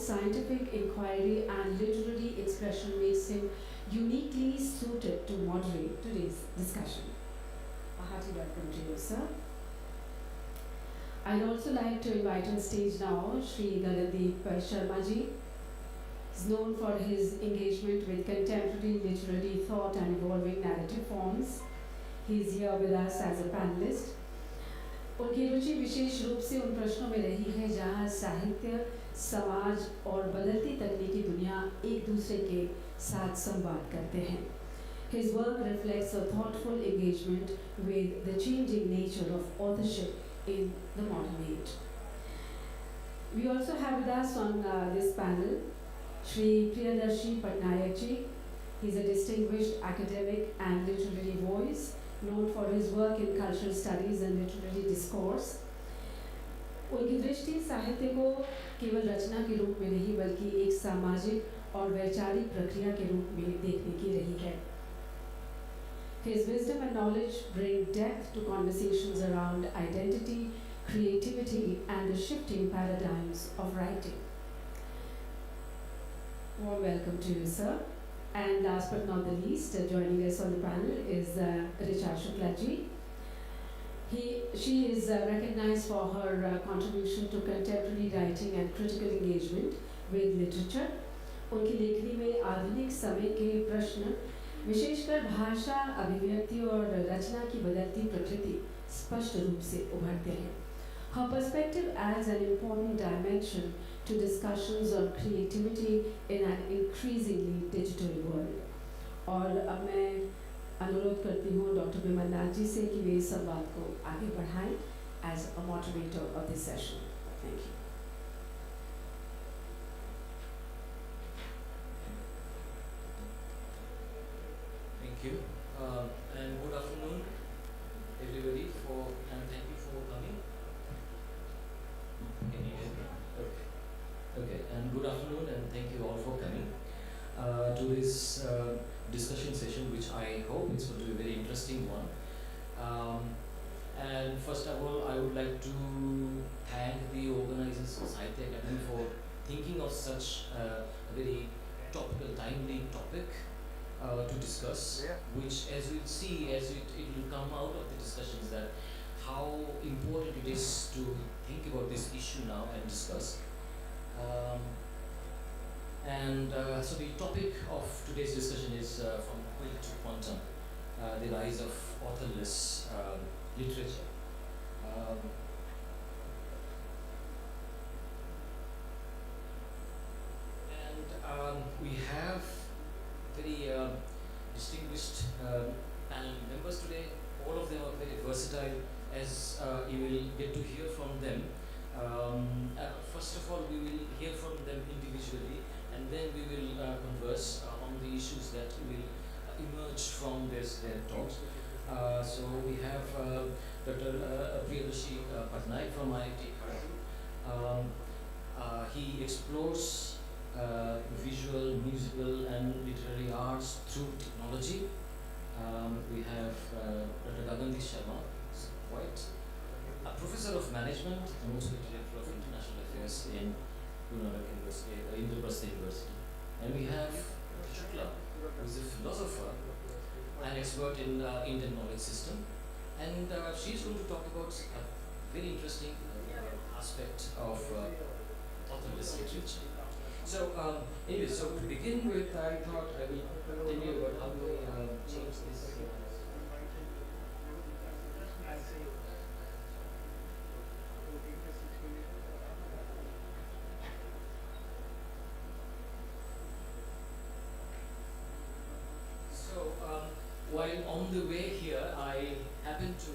scientific inquiry and literary expression makes him uniquely suited to moderate today's discussion. A hearty welcome to you, sir. I'd also like to invite on stage now Sri Gagandeep Sharma ji. He's known for his engagement with contemporary literary thought and evolving narrative forms. He's here with us as a panelist. उनकी रुचि विशेष रूप से उन प्रश्नों में रही है जहाँ साहित्य, समाज और बदलती तकनीकी दुनिया एक दूसरे के साथ संवाद करते हैं. His work reflects a thoughtful engagement with the changing nature of authorship in the modern age. We also have with us on this panel Shri Priyadarshi Patnaik ji. He's a distinguished academic and literary voice, known for his work in cultural studies and literary discourse. उनकी दृष्टि साहित्य को केवल रचना के रूप में नहीं बल्कि एक सामाजिक और वैचारिक प्रक्रिया के रूप में देखने की रही है. His wisdom and knowledge bring depth to conversations around identity, creativity, and the shifting paradigms of writing. Warm welcome to you, sir. And last but not the least, joining us on the panel is Richa Shukla ji. She is recognized for her contribution to contemporary writing and critical engagement with literature. उनकी लेखनी में आधुनिक समय के प्रश्न, विशेषकर भाषा, अभिव्यक्ति और रचना की बदलती प्रकृति स्पष्ट रूप से उभरते हैं. Her perspective adds an important dimension to discussions on creativity in an increasingly digital world. और अब मैं अनुरोध करती हूँ डॉक्टर विमल नाथ जी से कि वे इस संवाद को आगे बढ़ाएं as a moderator of this session. Thank you. Thank you. And good afternoon, everybody, and thank you for coming. Can you hear me? Okay. Okay, and good afternoon, and thank you all for coming to this discussion session, which I hope is going to be a very interesting one. And first of all, I would like to thank the organizers of Sahitya Academy for thinking of such a very topical, timely topic to discuss, which as we'll see, as it will come out of the discussions, that how important it is to think about this issue now and discuss. So the topic of today's discussion is from Quill to Quantum, the rise of authorless literature. We have very distinguished panel members today. All of them are very versatile, as you will get to hear from them. First of all, we will hear from them individually, and then we will converse on the issues that will emerge from their talks. So we have Dr. Priyadarshi Patnaik from IIT Kharagpur. He explores visual, musical, and literary arts through technology. We have Dr. Gagandeep Sharma, white, a professor of management and also director of international affairs in Indraprastha University. And we have Dr. Shukla, who is a philosopher and expert in Indian knowledge system. And she's going to talk about a very interesting aspect of authorless literature. So, anyway, so to begin with, I thought I will tell you about how we change this. So, while on the way here, I happened to,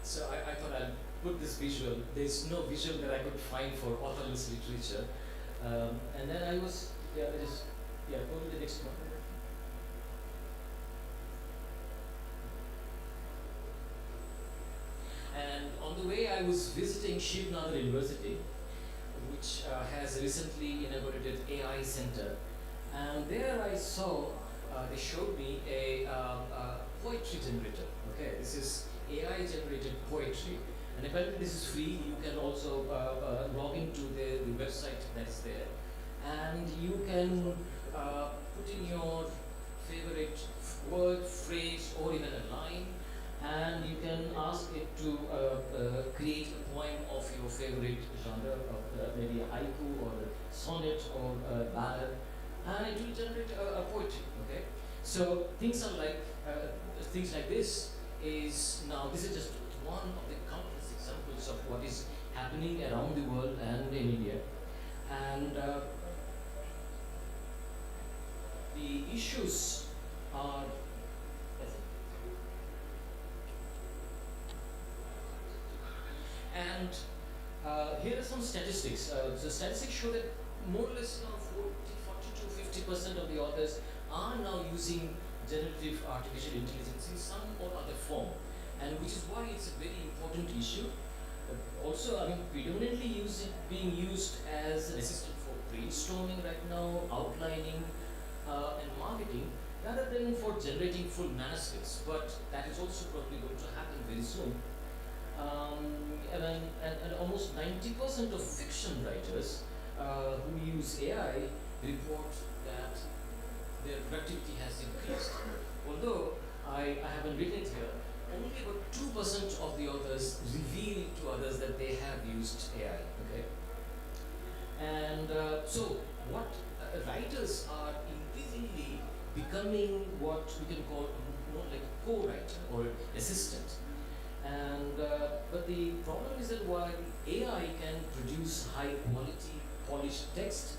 So I thought I'll put this visual. There's no visual that I could find for authorless literature. And then I was, go to the next one. And on the way I was visiting Shivnadar University, which has recently inaugurated AI Center. And there I saw, they showed me a poetry generator. Okay, this is AI generated poetry. And apparently this is free. You can also log into the website that's there, and you can put in your favorite word, phrase, or even a line, and you can ask it to create a poem of your favorite genre, of maybe a haiku or a sonnet or a ballad, and it will generate a poetry. Okay, so things like this is now. This is just one of the countless examples of what is happening around the world and in India, and the issues are. And here are some statistics. The statistics show that more or less now 40 to 50% of the authors are now using generative artificial intelligence in some or other form, and which is why it's a very important issue. Also, I mean, predominantly being used as an assistant for brainstorming right now, outlining, and marketing, rather than for generating full manuscripts. But that is also probably going to happen very soon. And almost 90% of fiction writers who use AI report that their productivity has increased. Although I haven't written it here, only about 2% of the authors reveal to others that they have used AI. Okay, and so what writers are increasingly becoming what we can call more like a co-writer or assistant. And but the problem is that while AI can produce high quality, polished text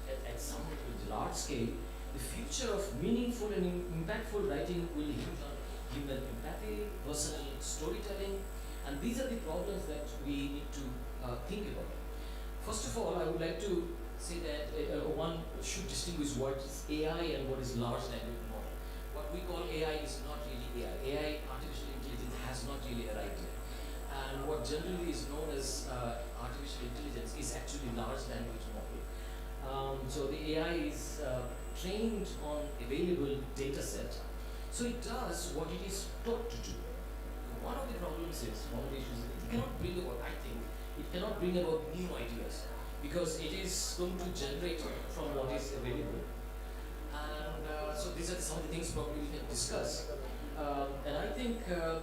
at some large scale, the future of meaningful and impactful writing will hinge on human empathy, personal storytelling, and these are the problems that we need to think about. First of all, I would like to say that one should distinguish what is AI and what is large language model. What we call AI is not really AI. AI, artificial intelligence, has not really arrived yet. And what generally is known as artificial intelligence is actually large language model. So the AI is trained on available data set. So it does what it is taught to do. One of the problems is, one of the issues, it cannot bring about, I think, it cannot bring about new ideas because it is going to generate from what is available. And so these are some of the things probably we can discuss. And I think a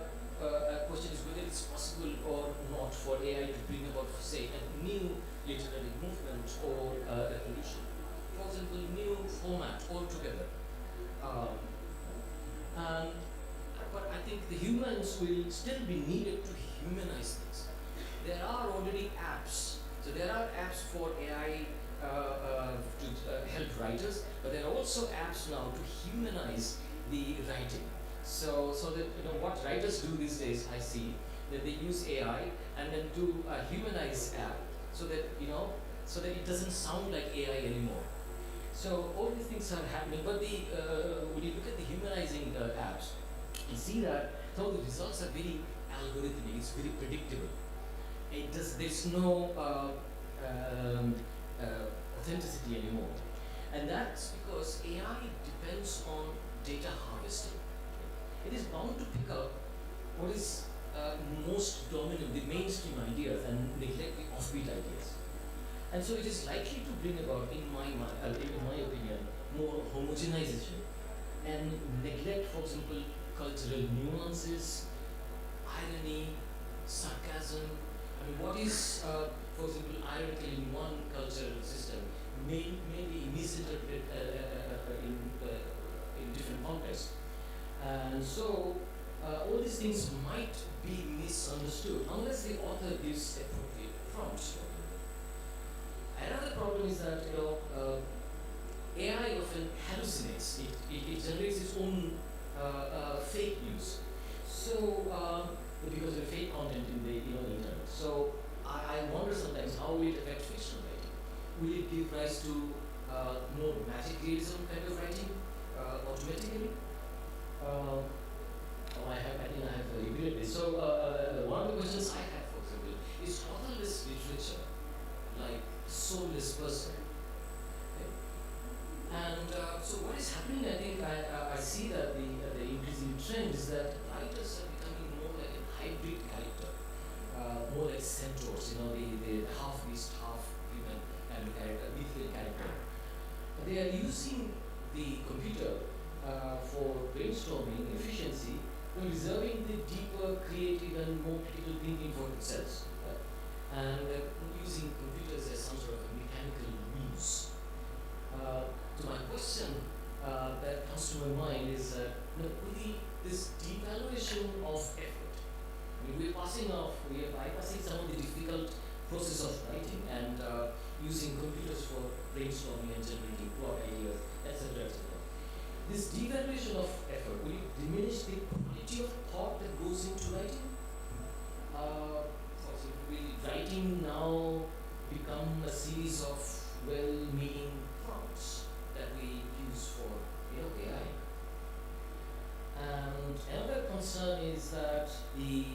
question is whether it's possible or not for AI to bring about, say, a new literary movement or a revolution. For example, new format altogether. And, but I think the humans will still be needed to humanize things. There are already apps. So there are apps for AI to help writers, but there are also apps now to humanize the writing. So that what writers do these days, I see that they use AI and then do a humanized app, so that so that it doesn't sound like AI anymore. So all these things are happening, but when you look at the humanizing apps, you see that some of the results are very algorithmic. It's very predictable. There's no authenticity anymore, and that's because AI depends on data harvesting. It is bound to pick up what is most dominant, the mainstream ideas, and neglect the offbeat ideas. And so it is likely to bring about, in my opinion, more homogenization and neglect, for example, cultural nuances, irony, sarcasm. I mean, what is, for example, ironical in one cultural system may be misinterpreted in different contexts. And so all these things might be misunderstood unless the author gives appropriate prompts. Another problem is that AI often hallucinates. It generates its own fake news. So because of the fake content in the internet. So I wonder sometimes how will it affect fiction writing? Will it give rise to more magic realism kind of writing automatically? I think I have repeated this. So one of the questions I have, for example, is authorless literature like soulless person? Okay. And so what is happening? I think I see that the increasing trend is that writers are becoming more like a hybrid character. more like centaurs, the half beast, half human kind of character, mythical character. They are using the computer for brainstorming efficiency, reserving the deeper, creative, and more critical thinking for themselves. Right? And using computers as some sort of a mechanical muse. So my question that comes to my mind is this devaluation of effort. I mean, we are bypassing some of the difficult process of writing and using computers for brainstorming and generating plot ideas, etc. etc. This devaluation of effort, will it diminish the quality of thought that goes into writing? For example, will writing now become a series of well-meaning prompts that we use for AI? And another concern is that the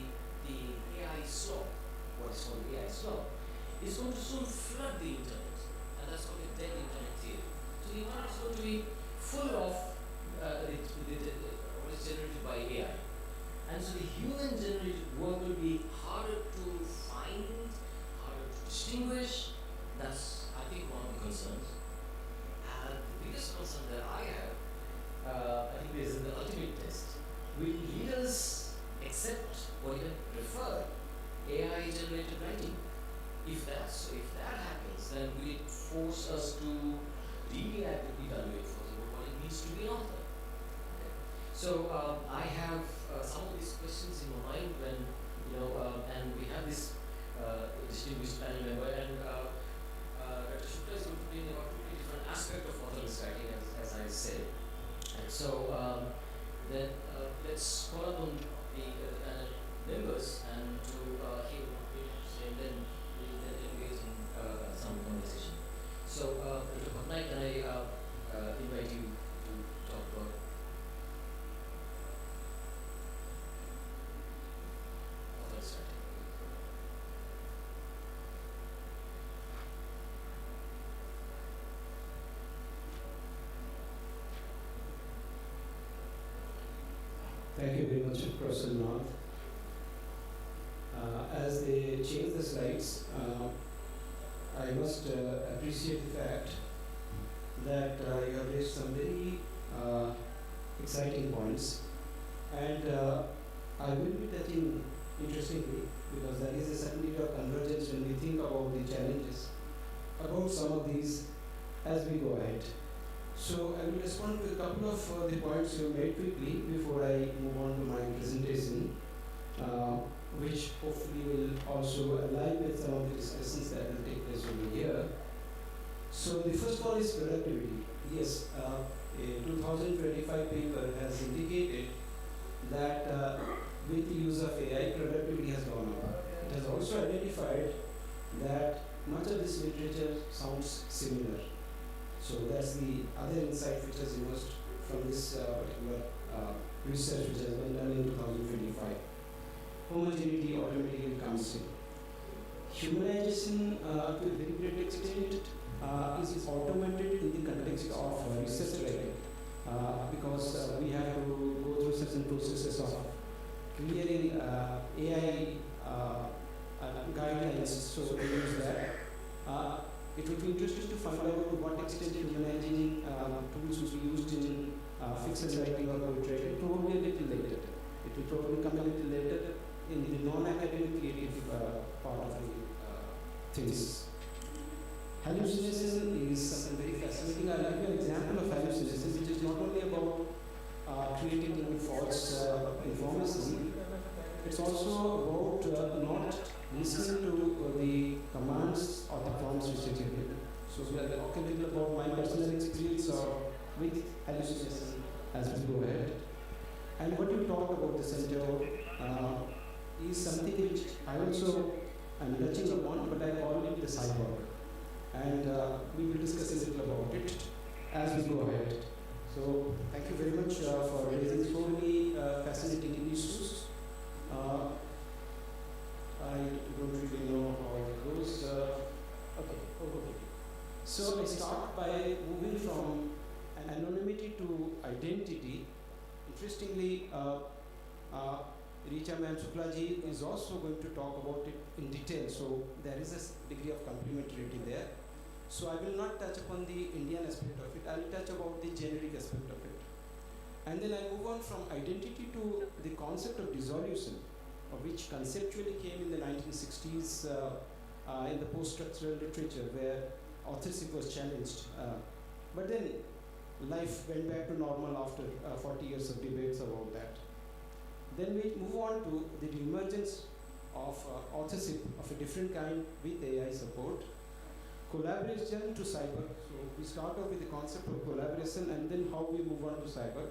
AI slop, what is called the AI slop, is going to soon flood the internet, and that's called the dead internet theory. So the internet is going to be full of what is generated by AI, and so the human-generated work will be harder to find, harder to distinguish. That's, I think, one of the concerns. And the biggest concern that I have, I think, is in the ultimate test. Will readers accept or even prefer AI-generated writing? If that happens, then will it force us to really evaluate what it means to be an author? Okay. So I have some of these questions in my mind when and we have this distinguished panel member, and Dr. Shukla is going to bring about a different aspect of authorless writing, as I said. And so then let's call upon the panel members and to hear what they have to say, and then we'll then engage in some conversation. So, Dr. Patnaik, can I invite you to talk about authorless writing? Thank you very much, Professor Nath. As they change the slides, I must appreciate the fact that you have raised some very exciting points, and I will be touching interestingly because there is a certain degree of convergence when we think about the challenges about some of these as we go ahead. So I will respond to a couple of the points you made quickly before I move on to my presentation, which hopefully will also align with some of the discussions that will take place over here. So the first one is productivity. Yes, a 2025 paper has indicated that with the use of AI, productivity has gone up. It has also identified that much of this literature sounds similar. So that's the other insight which has emerged from this particular research which has been done in 2025. Homogeneity automatically comes in. Humanization to a very great extent is automated in the context of research writing because we have to go through certain processes of clearing AI guidelines, so we use that. It would be interesting to find out to what extent humanizing tools will be used in fiction writing or poetry. Probably a little later. It will probably come a little later in the non-academic creative part of the things. Hallucination is something very fascinating. I'll give you an example of hallucination, which is not only about creating false information, it's also about not listening to the commands or the prompts which are given. So we are talking a little about my personal experience with hallucination as we go ahead. And what you talked about the centaur is something which I also am touching upon, but I call it the cyborg. And we will discuss a little about it as we go ahead. So thank you very much for raising so many fascinating issues. I don't really know how it goes. Okay, overview. So I start by moving from anonymity to identity. Interestingly, Richa Ma'am Suklaji is also going to talk about it in detail, so there is a degree of complementarity there. So I will not touch upon the Indian aspect of it, I will touch about the generic aspect of it. And then I move on from identity to the concept of dissolution, which conceptually came in the 1960s in the post-structural literature where authorship was challenged. But then life went back to normal after 40 years of debates about that. Then we move on to the emergence of authorship of a different kind with AI support. Collaboration to cyber. So we start off with the concept of collaboration and then how we move on to cyber.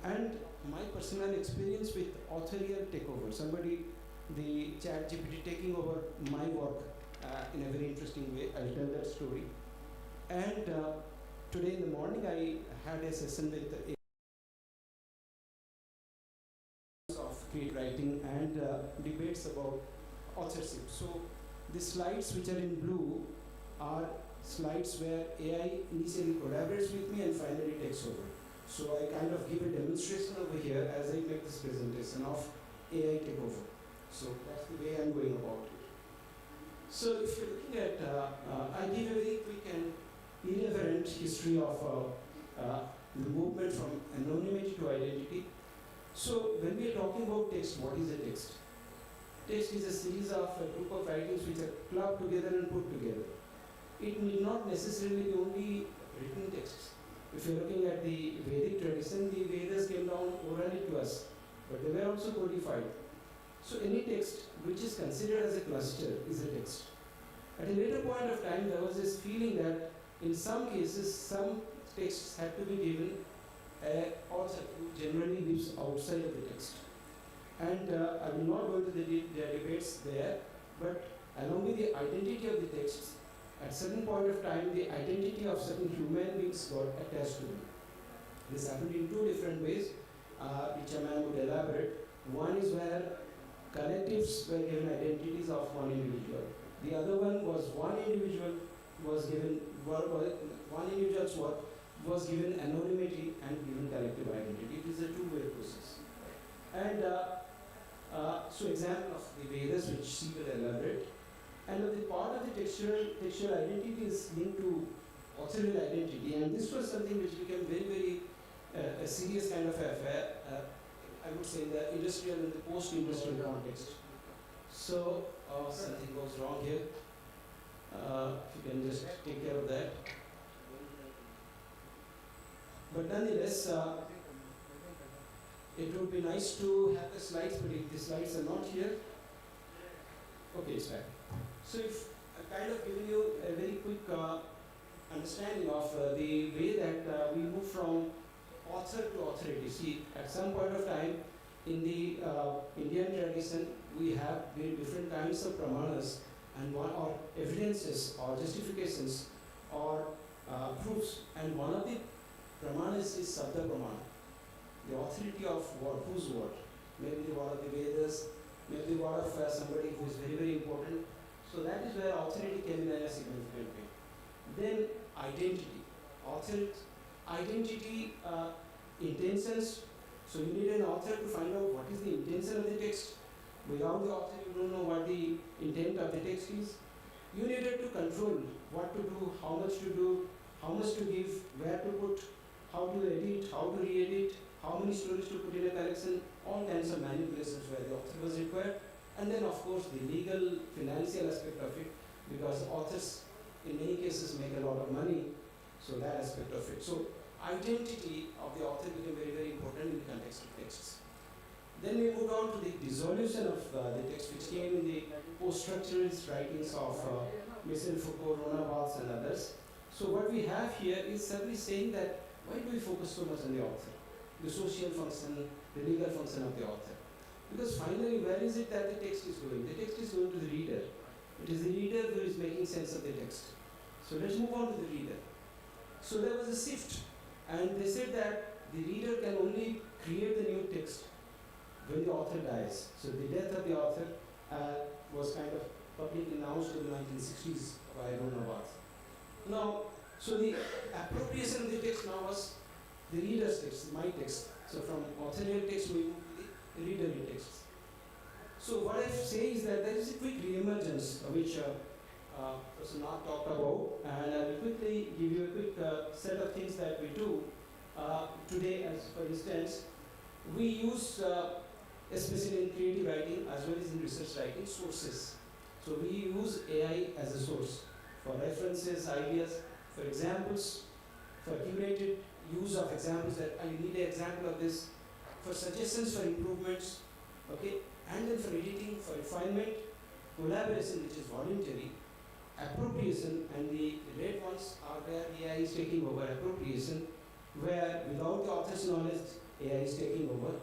And my personal experience with authorial takeover. Somebody, the chat GPT taking over my work in a very interesting way. I'll tell that story. And today in the morning I had a session with of creative writing and debates about authorship. So the slides which are in blue are slides where AI initially collaborates with me and finally takes over. So I kind of give a demonstration over here as I make this presentation of AI takeover. So that's the way I'm going about it. So if you're looking at, I give a very quick and irreverent history of the movement from anonymity to identity. So when we are talking about text, what is a text? Text is a series of a group of writings which are clubbed together and put together. It need not necessarily be only written texts. If you're looking at the Vedic tradition, the Vedas came down orally to us, but they were also codified. So any text which is considered as a cluster is a text. At a later point of time, there was this feeling that in some cases, some texts had to be given an author who generally lives outside of the text. And I will not go into the debates there, but along with the identity of the texts, at certain point of time, the identity of certain human beings got attached to them. This happened in two different ways, which a man would elaborate. One is where collectives were given identities of one individual. The other one was one individual was given, one individual's work was given anonymity and given collective identity. It is a two-way process. And so example of the Vedas, which she will elaborate. And the part of the textual identity is linked to authorial identity. And this was something which became very, very a serious kind of affair, I would say, in the industrial and the post-industrial context. So something goes wrong here. If you can just take care of that. But nonetheless, it would be nice to have the slides, but if the slides are not here, okay, it's fine. So if I've kind of given you a very quick understanding of the way that we move from author to authority. See, at some point of time in the Indian tradition, we have very different kinds of pramanas and one or evidences or justifications or proofs. And one of the pramanas is Sabda Pramana, the authority of what, whose word. Maybe the word of the Vedas, maybe the word of somebody who is very, very important. So that is where authority came in a significant way. Then identity. Identity, intentions. So you need an author to find out what is the intention of the text. Without the author, you don't know what the intent of the text is. You needed to control what to do, how much to do, how much to give, where to put, how to edit, how to re-edit, how many stories to put in a collection, all kinds of manipulations where the author was required. And then of course the legal, financial aspect of it, because authors in many cases make a lot of money, so that aspect of it. So identity of the author became very, very important in the context of texts. Then we moved on to the dissolution of the text, which came in the post-structuralist writings of Michel Foucault, Rona Barthes and others. So what we have here is simply saying that why do we focus so much on the author? The social function, the legal function of the author. Because finally, where is it that the text is going? The text is going to the reader. It is the reader who is making sense of the text. So let's move on to the reader. So there was a shift, and they said that the reader can only create the new text when the author dies. So the death of the author was kind of publicly announced in the 1960s by Rona Barthes. Now, so the appropriation of the text now was the reader's text, my text. So from authorial text we move to the readerly texts. So what I say is that there is a quick re-emergence which Professor Nath talked about, and I will quickly give you a quick set of things that we do today. As for instance, we use, especially in creative writing as well as in research writing, sources. So we use AI as a source for references, ideas, for examples, for curated use of examples that I need an example of this, for suggestions for improvements, okay, and then for editing, for refinement, collaboration which is voluntary, appropriation, and the red ones are where AI is taking over appropriation, where without the author's knowledge AI is taking over,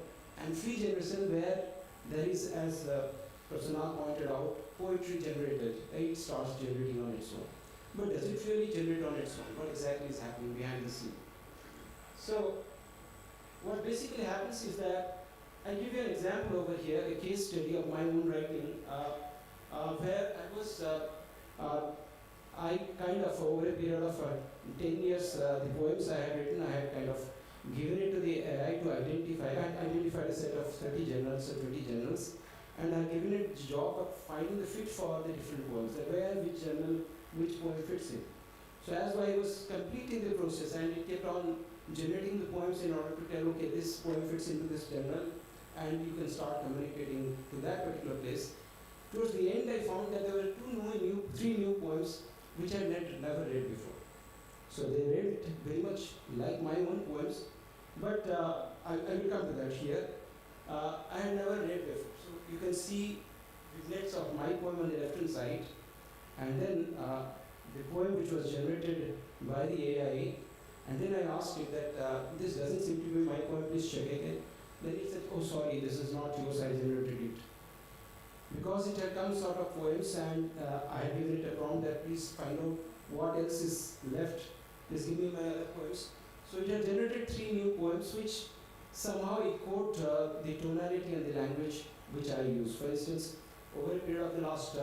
and free generation where there is, as Professor Nath pointed out, poetry generated, it starts generating on its own. But does it really generate on its own? What exactly is happening behind the scene? So what basically happens is that I'll give you an example over here, a case study of my own writing, where I kind of, over a period of 10 years, the poems I had written, I had kind of given it to the AI to identify. I had identified a set of 30 journals or 20 journals, and I had given it the job of finding the fit for the different poems, where which journal, which poem fits in. So as I was completing the process, and it kept on generating the poems in order to tell, okay, this poem fits into this journal, and you can start communicating to that particular place. Towards the end, I found that there were three new poems which I had never read before. So they read very much like my own poems, but I will come to that here. I had never read before. So you can see vignettes of my poem on the left-hand side, and then the poem which was generated by the AI, and then I asked it that this doesn't seem to be my poem, please check again. Then it said, oh sorry, this is not yours, I generated it. Because it had come sort of poems, and I had given it a prompt that please find out what else is left, please give me my other poems. So it had generated three new poems which somehow echoed the tonality and the language which I use. For instance, over a period of the last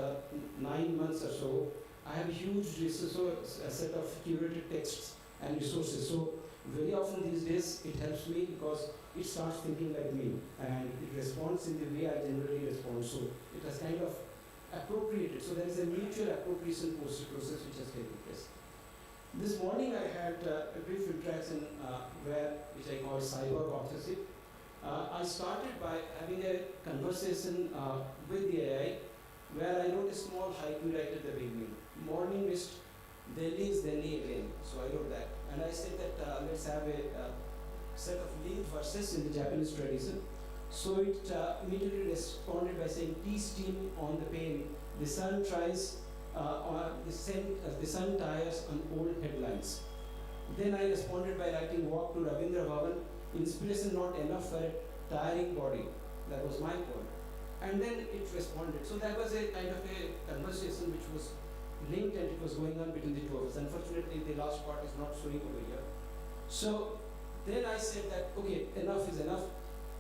9 months or so, I have a huge a set of curated texts and resources. So very often these days it helps me because it starts thinking like me, and it responds in the way I generally respond. So it has kind of appropriated. So there is a mutual appropriation process which has taken place. This morning I had a brief interaction which I call cyber authorship. I started by having a conversation with the AI where I wrote a small haiku right at the beginning. Morning mist, Delhi is Delhi again. So I wrote that. And I said that let's have a set of linked verses in the Japanese tradition. So it immediately responded by saying, tea steam on the pane, the sun tries the sun tires on old headlines. Then I responded by writing walk to Ravindra Bhavan, inspiration not enough for a tiring body. That was my poem. And then it responded. So that was a kind of a conversation which was linked, and it was going on between the two of us. Unfortunately, the last part is not showing over here. So then I said that, okay, enough is enough.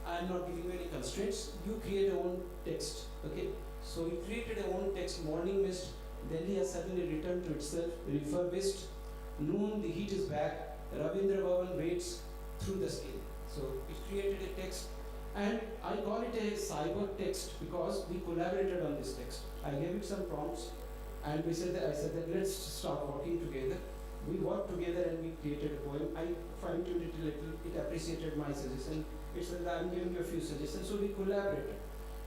I am not giving you any constraints. You create your own text. Okay. So he created a own text, morning mist. Delhi has suddenly returned to itself, refurbished. Noon, the heat is back. Ravindra Bhavan waits through the skin. So it created a text, and I call it a cyber text because we collaborated on this text. I gave it some prompts, and I said that let's start working together. We worked together and we created a poem. I fine-tuned it a little. It appreciated my suggestion. It said that I'm giving you a few suggestions. So we collaborated.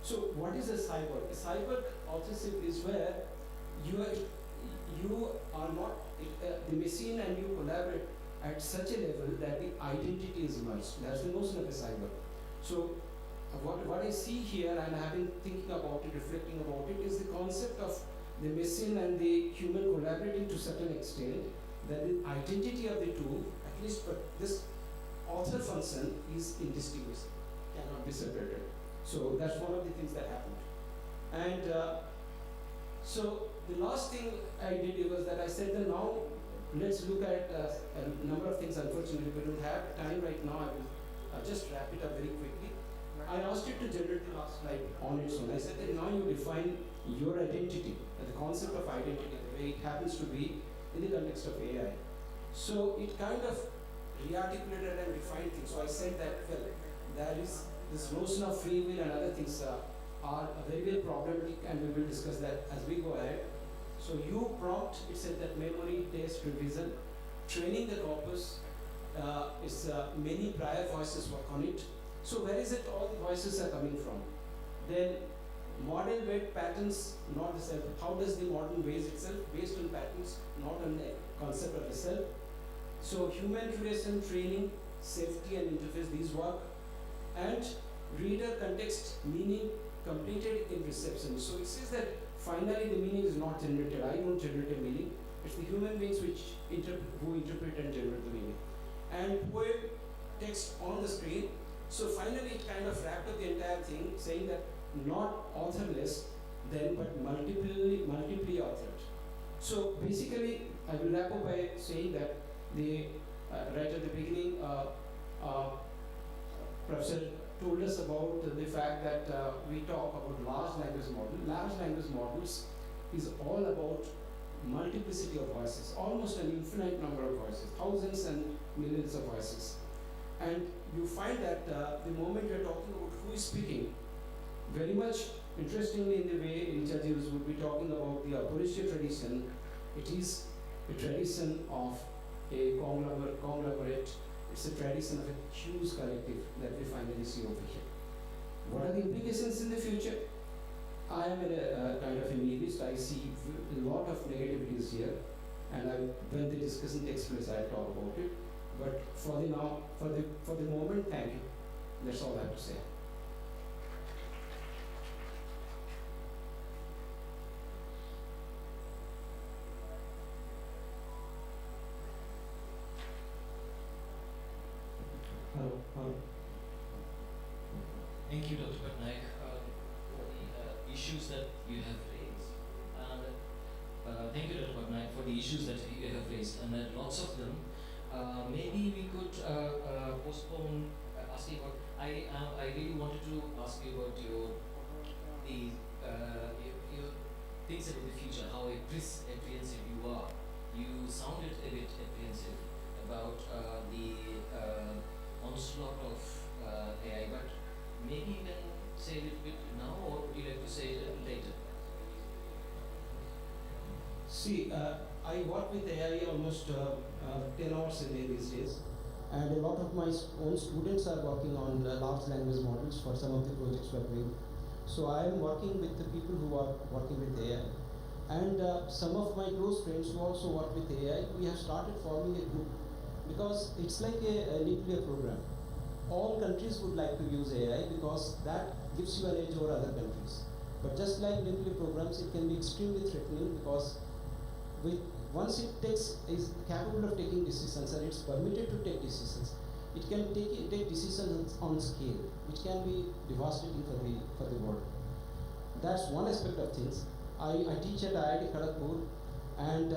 So what is a cyber? A cyber authorship is where you are not the machine, and you collaborate at such a level that the identity is merged. That's the notion of a cyber. So what I see here, and I have been thinking about it, reflecting about it, is the concept of the machine and the human collaborating to a certain extent, that the identity of the two, at least for this author function, is indistinguishable, cannot be separated. So that's one of the things that happened. And so the last thing I did was that I said that now let's look at a number of things. Unfortunately, we don't have time right now. I will just wrap it up very quickly. I asked it to generate the last slide on its own. I said that now you define your identity, the concept of identity, the way it happens to be in the context of AI. So it kind of re-articulated and refined things. So I said that, well, there is this notion of free will and other things are very, very problematic, and we will discuss that as we go ahead. So you prompt, it said that memory, taste, revision, training the corpus is many prior voices work on it. So where is it all the voices are coming from? Then model weight patterns, not the self. How does the modern weighs itself? Based on patterns, not on the concept of the self. So human curation, training, safety and interface, these work. And reader context, meaning completed in reception. So it says that finally the meaning is not generated. I don't generate a meaning. It's the human beings who interpret and generate the meaning. And poem text on the screen. So finally it kind of wrapped up the entire thing, saying that not authorless then, but multiply authored. So basically I will wrap up by saying that the right at the beginning Professor told us about the fact that we talk about large language models. Large language models is all about multiplicity of voices, almost an infinite number of voices, thousands and millions of voices. And you find that the moment we are talking about who is speaking, very much interestingly in the way Richardjius would be talking about the Authorless tradition, it is a tradition of a conglomerate. It's a tradition of a huge collective that we finally see over here. What are the implications in the future? I am a kind of a nihilist. I see a lot of negativities here, and when the discussion takes place, I'll talk about it. But for the moment, thank you. That's all I have to say. Thank you, Dr. Patnaik, for the issues that you have raised. Thank you, Dr. Patnaik, for the issues that you have raised, and lots of them. Maybe we could postpone asking about. I really wanted to ask you about your things about the future. How apprehensive you are. You sounded a bit apprehensive about the onslaught of AI, but maybe you can say a little bit now, or would you like to say it a little later? See, I work with AI almost 10 hours a day these days, and a lot of my own students are working on large language models for some of the projects we're doing. So I am working with the people who are working with AI, and some of my close friends who also work with AI. We have started forming a group because it's like a nuclear program. All countries would like to use AI because that gives you an edge over other countries. But just like nuclear programs, it can be extremely threatening because once it is capable of taking decisions and it's permitted to take decisions, it can take decisions on scale, which can be devastating for the world. That's one aspect of things. I teach at IIT Kharagpur, and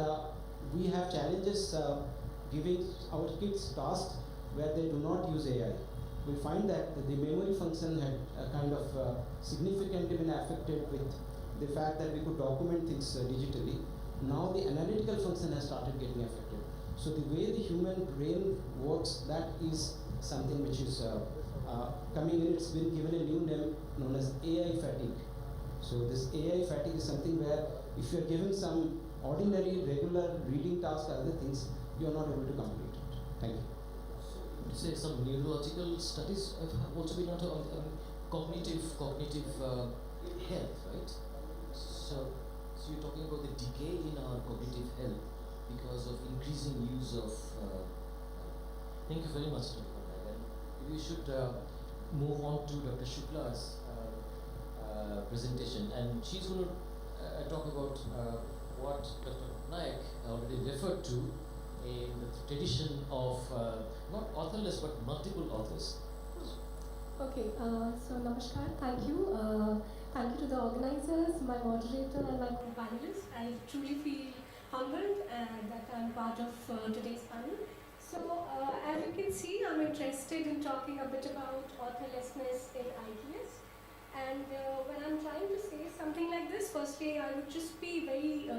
we have challenges giving our kids tasks where they do not use AI. We find that the memory function had kind of significantly been affected with the fact that we could document things digitally. Now the analytical function has started getting affected. So the way the human brain works, that is something which is coming in. It's been given a new name known as AI fatigue. So this AI fatigue is something where if you're given some ordinary, regular reading task or other things, you're not able to complete it. Thank you. To say some neurological studies have also been done on cognitive health, right? So you're talking about the decay in our cognitive health because of increasing use of. Thank you very much, Dr. Patnaik. We should move on to Dr. Shukla's presentation, and she's going to talk about what Dr. Patnaik already referred to in the tradition of not authorless but multiple authors. Okay, so namaskar, thank you. Thank you to the organizers, my moderator and my co-panelists. I truly feel humbled that I'm part of today's panel. So as you can see, I'm interested in talking a bit about authorlessness in ITS. And when I'm trying to say something like this, firstly I would just be very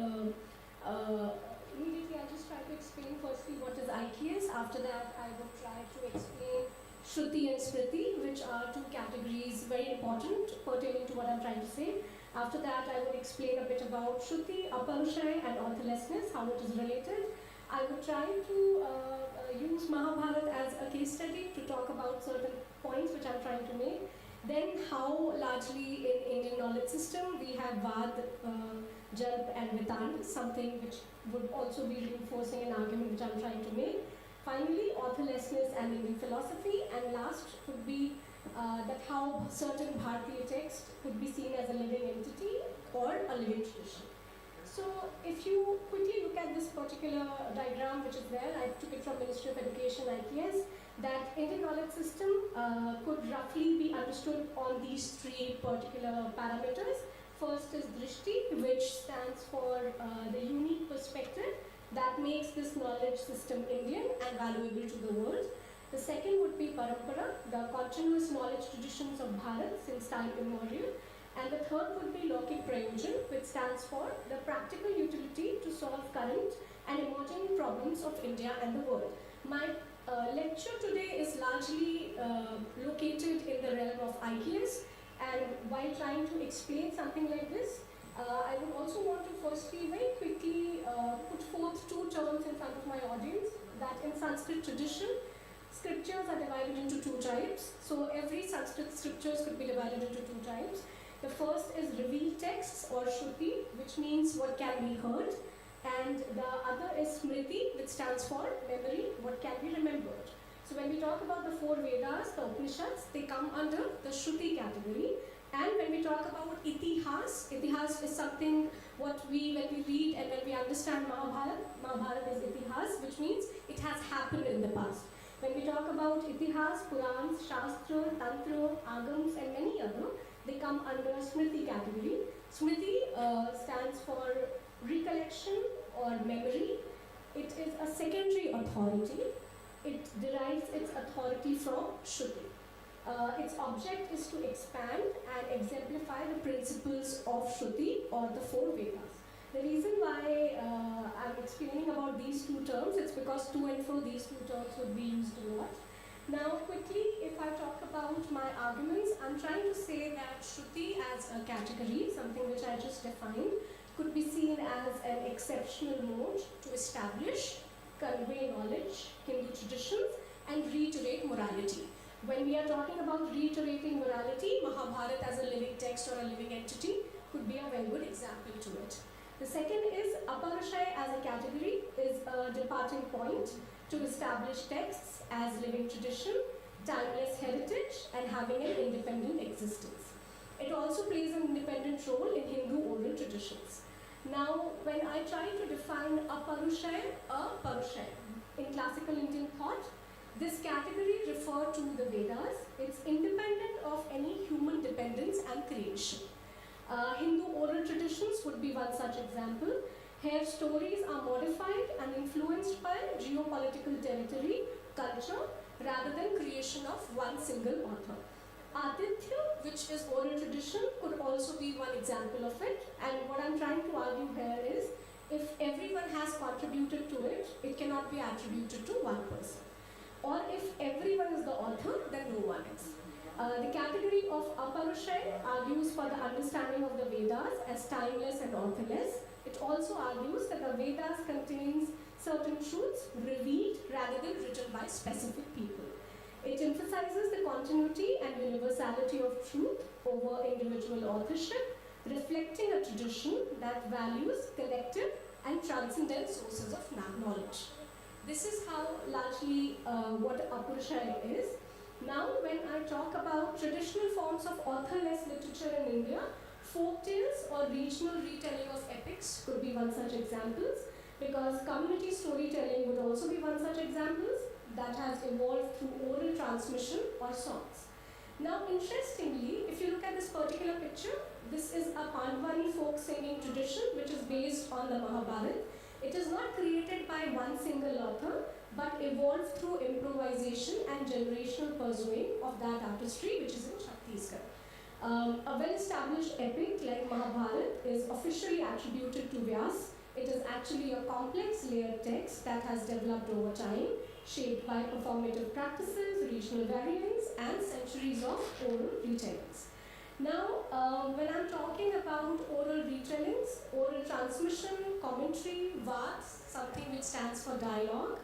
immediately I'll just try to explain firstly what is ITS. After that I would try to explain Shruti and Smriti, which are two categories very important pertaining to what I'm trying to say. After that, I would explain a bit about Shruti, Aparushai, and authorlessness, how it is related. I would try to use Mahabharata as a case study to talk about certain points which I'm trying to make. Then how largely in Indian knowledge system we have Vad, Jalp and Vedanta, something which would also be reinforcing an argument which I'm trying to make. Finally, authorlessness and Indian philosophy, and last would be that how certain Bharatiya texts could be seen as a living entity or a living tradition. So if you quickly look at this particular diagram which is there, I took it from Ministry of Education, IPS, that Indian knowledge system could roughly be understood on these three particular parameters. First is Drishti, which stands for the unique perspective that makes this knowledge system Indian and valuable to the world. The second would be Parampara, the continuous knowledge traditions of Bharat since time immemorial. And the third would be Lokik Prayojan, which stands for the practical utility to solve current and emerging problems of India and the world. My lecture today is largely located in the realm of IKS, and while trying to explain something like this, I would also want to firstly very quickly put forth two terms in front of my audience, that in Sanskrit tradition, scriptures are divided into two types. So every Sanskrit scriptures could be divided into two types. The first is revealed texts or Shruti, which means what can be heard, and the other is Smriti, which stands for memory, what can be remembered. So when we talk about the four Vedas, the Upanishads, they come under the Shruti category. And when we talk about Itihas is something when we read and when we understand Mahabharata is Itihas, which means it has happened in the past. When we talk about Itihas, Purans, Shastra, Tantra, Agams and many other, they come under Smriti category. Smriti stands for recollection or memory. It is a secondary authority. It derives its authority from Shruti. Its object is to expand and exemplify the principles of Shruti or the four Vedas. The reason why I'm explaining about these two terms, it's because to and fro these two terms would be used a lot. Now quickly, if I talk about my arguments, I'm trying to say that Shruti as a category, something which I just defined, could be seen as an exceptional mode to establish, convey knowledge, Hindu traditions, and reiterate morality. When we are talking about reiterating morality, Mahabharata as a living text or a living entity could be a very good example to it. The second is Aparushai as a category is a departing point to establish texts as living tradition, timeless heritage, and having an independent existence. It also plays an independent role in Hindu oral traditions. Now, when I try to define Aparushai in classical Indian thought, this category refers to the Vedas. It's independent of any human dependence and creation. Hindu oral traditions would be one such example. Here stories are modified and influenced by geopolitical territory, culture, rather than creation of one single author. Aditya, which is oral tradition, could also be one example of it. And what I'm trying to argue here is, if everyone has contributed to it, it cannot be attributed to one person. Or if everyone is the author, then no one is. The category of Aparushai argues for the understanding of the Vedas as timeless and authorless. It also argues that the Vedas contains certain truths revealed rather than written by specific people. It emphasizes the continuity and universality of truth over individual authorship, reflecting a tradition that values collective and transcendent sources of knowledge. This is how largely what Aparushai is. Now, when I talk about traditional forms of authorless literature in India, folk tales or regional retelling of epics could be one such examples, because community storytelling would also be one such examples that has evolved through oral transmission or songs. Now, interestingly, if you look at this particular picture, this is a Pandwani folk singing tradition which is based on the Mahabharata. It is not created by one single author, but evolved through improvisation and generational pursuing of that artistry, which is in Chhattisgarh. A well-established epic like Mahabharata is officially attributed to Vyas It is actually a complex layered text that has developed over time, shaped by performative practices, regional variants, and centuries of oral retellings. Now, when I'm talking about oral retellings, oral transmission, commentary, VARs, something which stands for dialogue,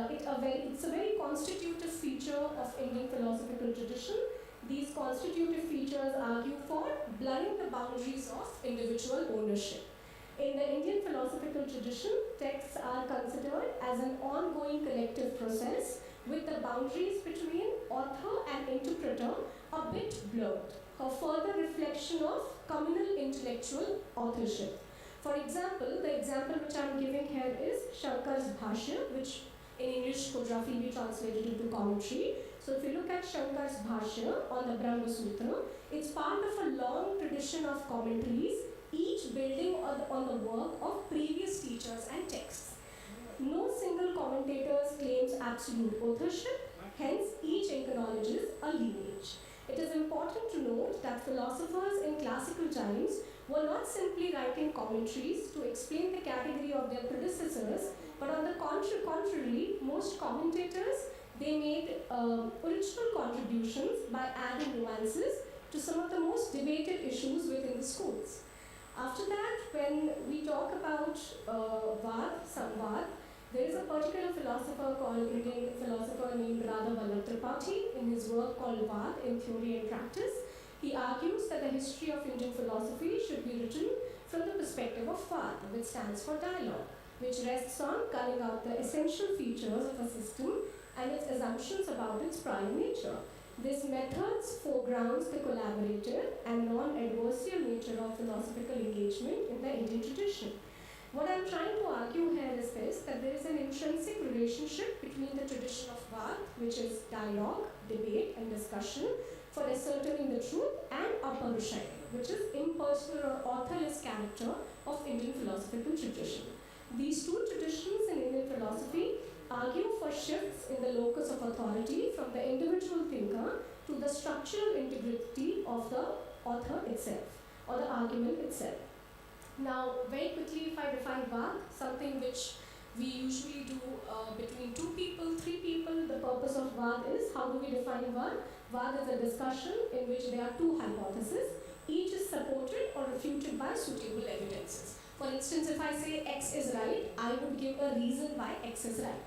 it's a very constitutive feature of Indian philosophical tradition. These constitutive features argue for blurring the boundaries of individual ownership. In the Indian philosophical tradition, texts are considered as an ongoing collective process with the boundaries between author and interpreter a bit blurred, a further reflection of communal intellectual authorship. For example, the example which I am giving here is Shankar's Bhashya, which in English could roughly be translated into commentary. So if you look at Shankar's Bhashya on the Brahma Sutra, it's part of a long tradition of commentaries, each building on the work of previous teachers and texts. No single commentator claims absolute authorship, hence each acknowledges a lineage. It is important to note that philosophers in classical times were not simply writing commentaries to explain the category of their predecessors, but on the contrary, most commentators, they made original contributions by adding nuances to some of the most debated issues within the schools. After that, when we talk about Samvad, there is a particular philosopher called Indian philosopher named Radha Vallabh Tripathi in his work called Vad in Theory and Practice. He argues that the history of Indian philosophy should be written from the perspective of Vad, which stands for dialogue, which rests on carrying out the essential features of a system and its assumptions about its prior nature. This method foregrounds the collaborative and non-adversarial nature of philosophical engagement in the Indian tradition. What I'm trying to argue here is this, that there is an intrinsic relationship between the tradition of Vad, which is dialogue, debate, and discussion for ascertaining the truth, and Aparushaya, which is impersonal or authorless character of Indian philosophical tradition. These two traditions in Indian philosophy argue for shifts in the locus of authority from the individual thinker to the structural integrity of the author itself, or the argument itself. Now, very quickly, if I define Vad, something which we usually do between two people, three people, the purpose of Vad is, how do we define Vad? Vad is a discussion in which there are two hypotheses, each is supported or refuted by suitable evidences. For instance, if I say X is right, I would give a reason why X is right,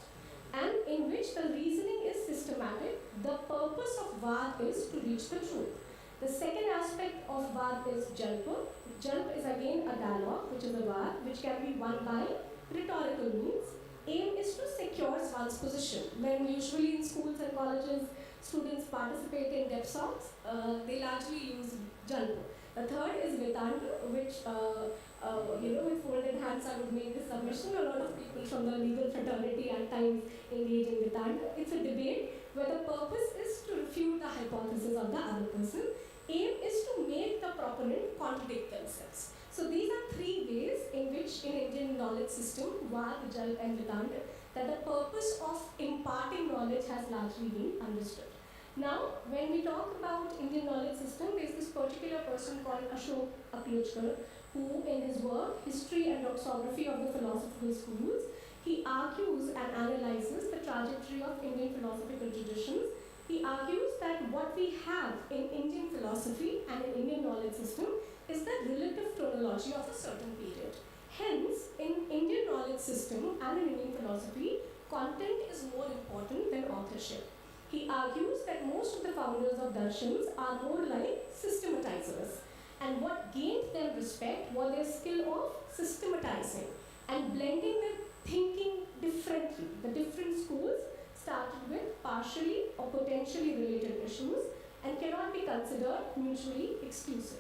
and in which the reasoning is systematic. The purpose of Vad is to reach the truth. The second aspect of Vad is Jalpa. Jalpa is again a dialogue, which is a Vad, which can be won by rhetorical means. Aim is to secure one's position. When usually in schools and colleges, students participate in DevSocs, they largely use Jalpa. The third is Vedanta, which with folded hands I would make this submission. A lot of people from the legal fraternity at times engage in Vedanta. It's a debate where the purpose is to refute the hypothesis of the other person. Aim is to make the proponent contradict themselves. So these are three ways in which in Indian knowledge system, Vad, Jal and Vedanta, that the purpose of imparting knowledge has largely been understood. Now, when we talk about Indian knowledge system, there is this particular person called Ashok Aklojkar, who in his work, History and Doxography of the Philosophical Schools, he argues and analyzes the trajectory of Indian philosophical traditions. He argues that what we have in Indian philosophy and in Indian knowledge system is the relative chronology of a certain period. Hence, in Indian knowledge system and in Indian philosophy, content is more important than authorship. He argues that most of the founders of darshans are more like systematizers, and what gained them respect was their skill of systematizing and blending their thinking differently. The different schools started with partially or potentially related issues and cannot be considered mutually exclusive.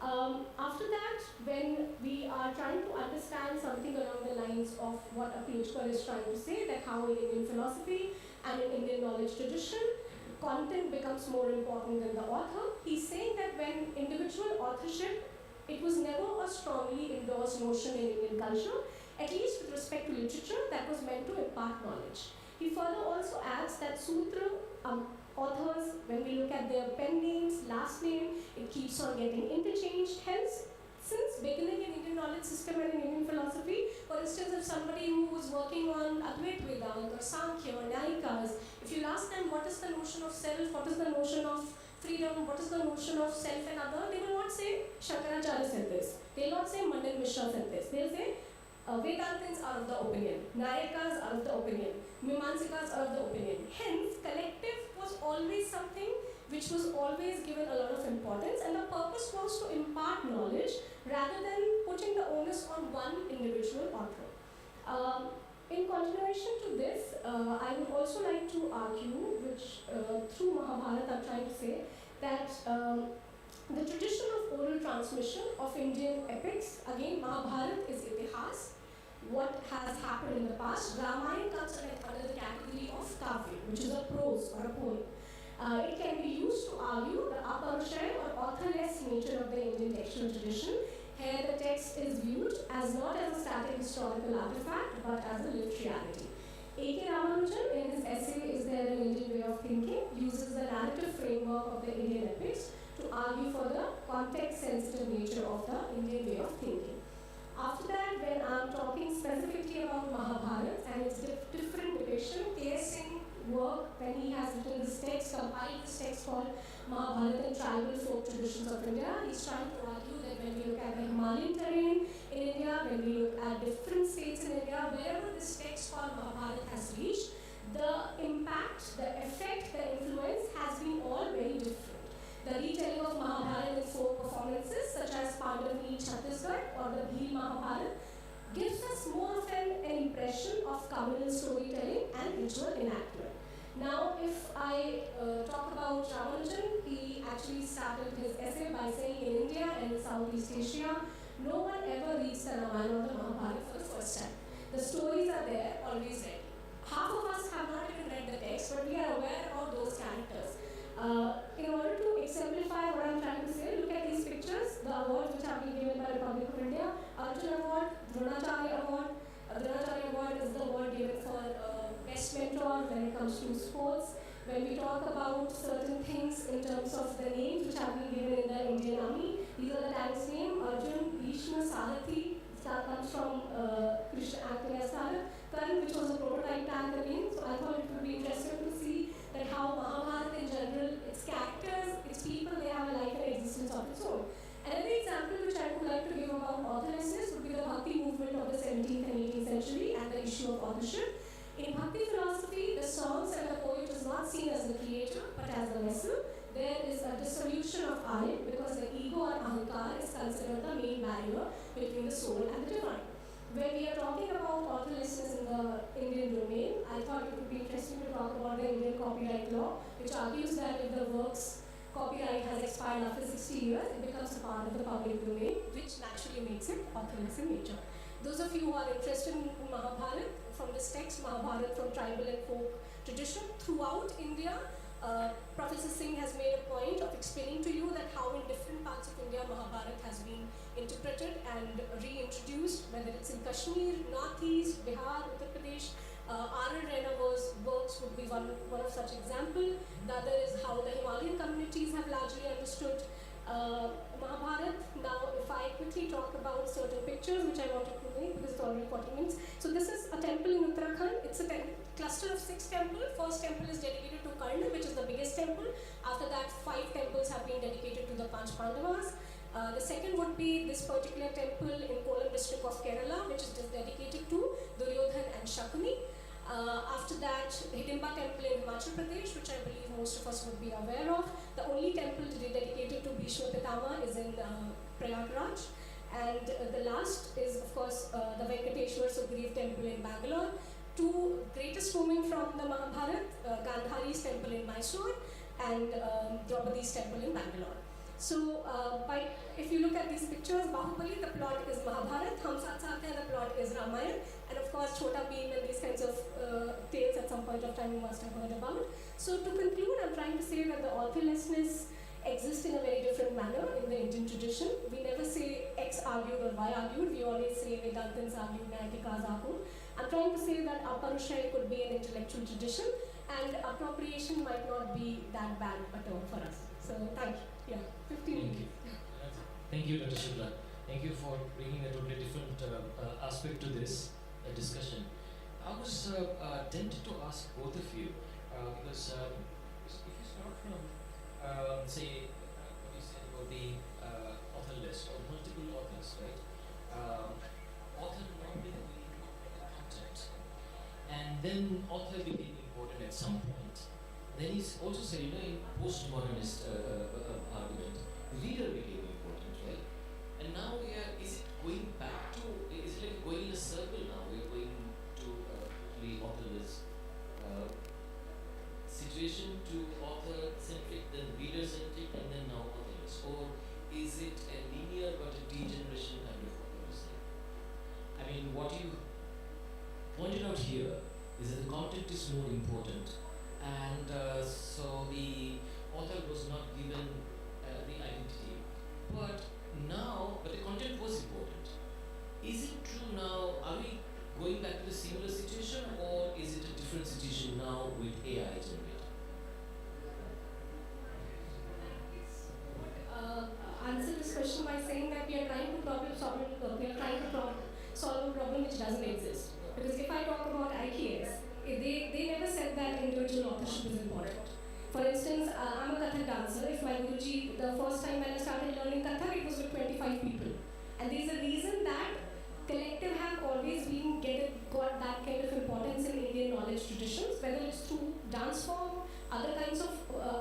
After that, when we are trying to understand something along the lines of what Aklojkar is trying to say, that how in Indian philosophy and in Indian knowledge tradition, content becomes more important than the author. He's saying that when individual authorship, it was never a strongly endorsed notion in Indian culture, at least with respect to literature, that was meant to impart knowledge. He further also adds that sutra authors, when we look at their pen names, last name, it keeps on getting interchanged. Hence, since beginning in Indian knowledge system and in Indian philosophy. For instance, if somebody who was working on Advaita Vedanta or Sankhya or Nyayikas, if you ask them what is the notion of self, what is the notion of freedom, what is the notion of self and other, they will not say Shankaracharya said this. They will not say Mandal Mishra said this. They will say Vedantins are of the opinion, Nayakas are of the opinion, Mimamsikas are of the opinion. Hence, collective was always something which was always given a lot of importance, and the purpose was to impart knowledge rather than putting the onus on one individual author. In continuation to this, I would also like to argue, which through Mahabharata I'm trying to say, that the tradition of oral transmission of Indian epics, again Mahabharata is itihas, what has happened in the past. Ramayana comes under the category of kavya, which is a prose or a poem. It can be used to argue the aparushay or authorless nature of the Indian textual tradition. Here the text is viewed as not as a static historical artifact but as a lived reality. A.K. Ramanujan, in his essay Is There an Indian Way of Thinking, uses the narrative framework of the Indian epics to argue for the context-sensitive nature of the Indian way of thinking. After that, when I'm talking specifically about Mahabharata and its different division, K.S. Singh work, when he has written this text, compiled this text called Mahabharata and Tribal Folk Traditions of India, he's trying to argue that when we look at the Himalayan terrain in India, when we look at different states in India, wherever this text called Mahabharata has reached, the impact, the effect, the influence has been all very different. The retelling of Mahabharata in folk performances such as Pandavani Chhattisgarh or the Bhil Mahabharata gives us more of an impression of communal storytelling and ritual enactment. Now, if I talk about Ramanujan, he actually started his essay by saying in India and in Southeast Asia, no one ever reads the Ramayana or the Mahabharata for the first time. The stories are there, always ready. Half of us have not even read the text, but we are aware of those characters. In order to exemplify what I'm trying to say, look at these pictures, the awards which have been given by the Republic of India. Arjun Award, Dronacharya Award. Dronacharya Award is the award given for best mentor when it comes to sports. When we talk about certain things in terms of the names which have been given in the Indian Army, these are the tanks' names: Arjun, Bhishma, Sarathi. That comes from Krishna acting as Tarak. Karan, which was a prototype tank again. So I thought it would be interesting to see that how Mahabharata in general, its characters, its people, they have a life and existence of its own. Another example which I would like to give about authorlessness would be the Bhakti movement of the 17th and 18th century and the issue of authorship. In Bhakti philosophy, the songs and the poet is not seen as the creator but as the vessel. There is a dissolution of I because the ego or ahankar is considered the main barrier between the soul and the divine. When we are talking about authorlessness in the Indian domain, I thought it would be interesting to talk about the Indian copyright law, which argues that if the work's copyright has expired after 60 years, it becomes a part of the public domain, which naturally makes it authorless in nature. Those of you who are interested in Mahabharata, from this text, Mahabharata from tribal and folk tradition throughout India, Professor Singh has made a point of explaining to you that how in different parts of India Mahabharata has been interpreted and reintroduced, whether it's in Kashmir, Northeast, Bihar, Uttar Pradesh. R.L. Rena's works would be one of such example. The other is how the Himalayan communities have largely understood Mahabharata. Now, if I quickly talk about certain pictures which I wanted to make, because it's already 40 minutes. So this is a temple in Uttarakhand. It's a cluster of 6 temples. First temple is dedicated to Karna, which is the biggest temple. After that, 5 temples have been dedicated to the Panch Pandavas. The second would be this particular temple in Kollam district of Kerala, which is dedicated to Duryodhan and Shakuni. After that, the Hidimba temple in Himachal Pradesh, which I believe most of us would be aware of. The only temple today dedicated to Bhishma Pitama is in Prayagraj. And the last is, of course, the Venkateshwar Sugriv temple in Bangalore. 2 greatest women from the Mahabharata, Gandhari's temple in Mysore and Draupadi's temple in Bangalore. So, if you look at these pictures, Bahubali, the plot is Mahabharata, Hum Saath Saath Hain, the plot is Ramayana, and of course Chota Bheem and these kinds of tales at some point of time you must have heard about. So to conclude, I'm trying to say that the authorlessness exists in a very different manner in the Indian tradition. We never say X argued or Y argued, we always say Vedantins argued, Naikikas argued. I'm trying to say that Aparushay could be an intellectual tradition and appropriation might not be that bad a term for us. So thank you. Yeah, 15 minutes. Thank you, Dr. Shukla. Thank you for bringing a totally different aspect to this discussion. I was tempted to ask both of you because if you start from, say, what you said about the author list or multiple authors, right? Author not being the content, and then author became important at some point. Then he's also said, in postmodernist argument, reader became important, right? And now we are, is it going back to, is it like going in a circle now? We are going to the authorless situation to author-centric, then reader-centric, and then now authorless? Or is it a linear but a degeneration kind of authorless? I mean, what you pointed out here is that the content is more important, and so the author was not given the identity. But now, but the content was important. Is it true now? Are we going back to the similar situation, or is it a different situation now with AI generated? Answer this question by saying that we are trying to solve a problem which doesn't exist. Because if I talk about IKS, they never said that individual authorship is important. For instance, I'm a Kathak dancer. If my Guruji, the first time when I started learning Kathak, it was with 25 people. And there's a reason that collective have always got that kind of importance in Indian knowledge traditions, whether it's through dance form, other kinds of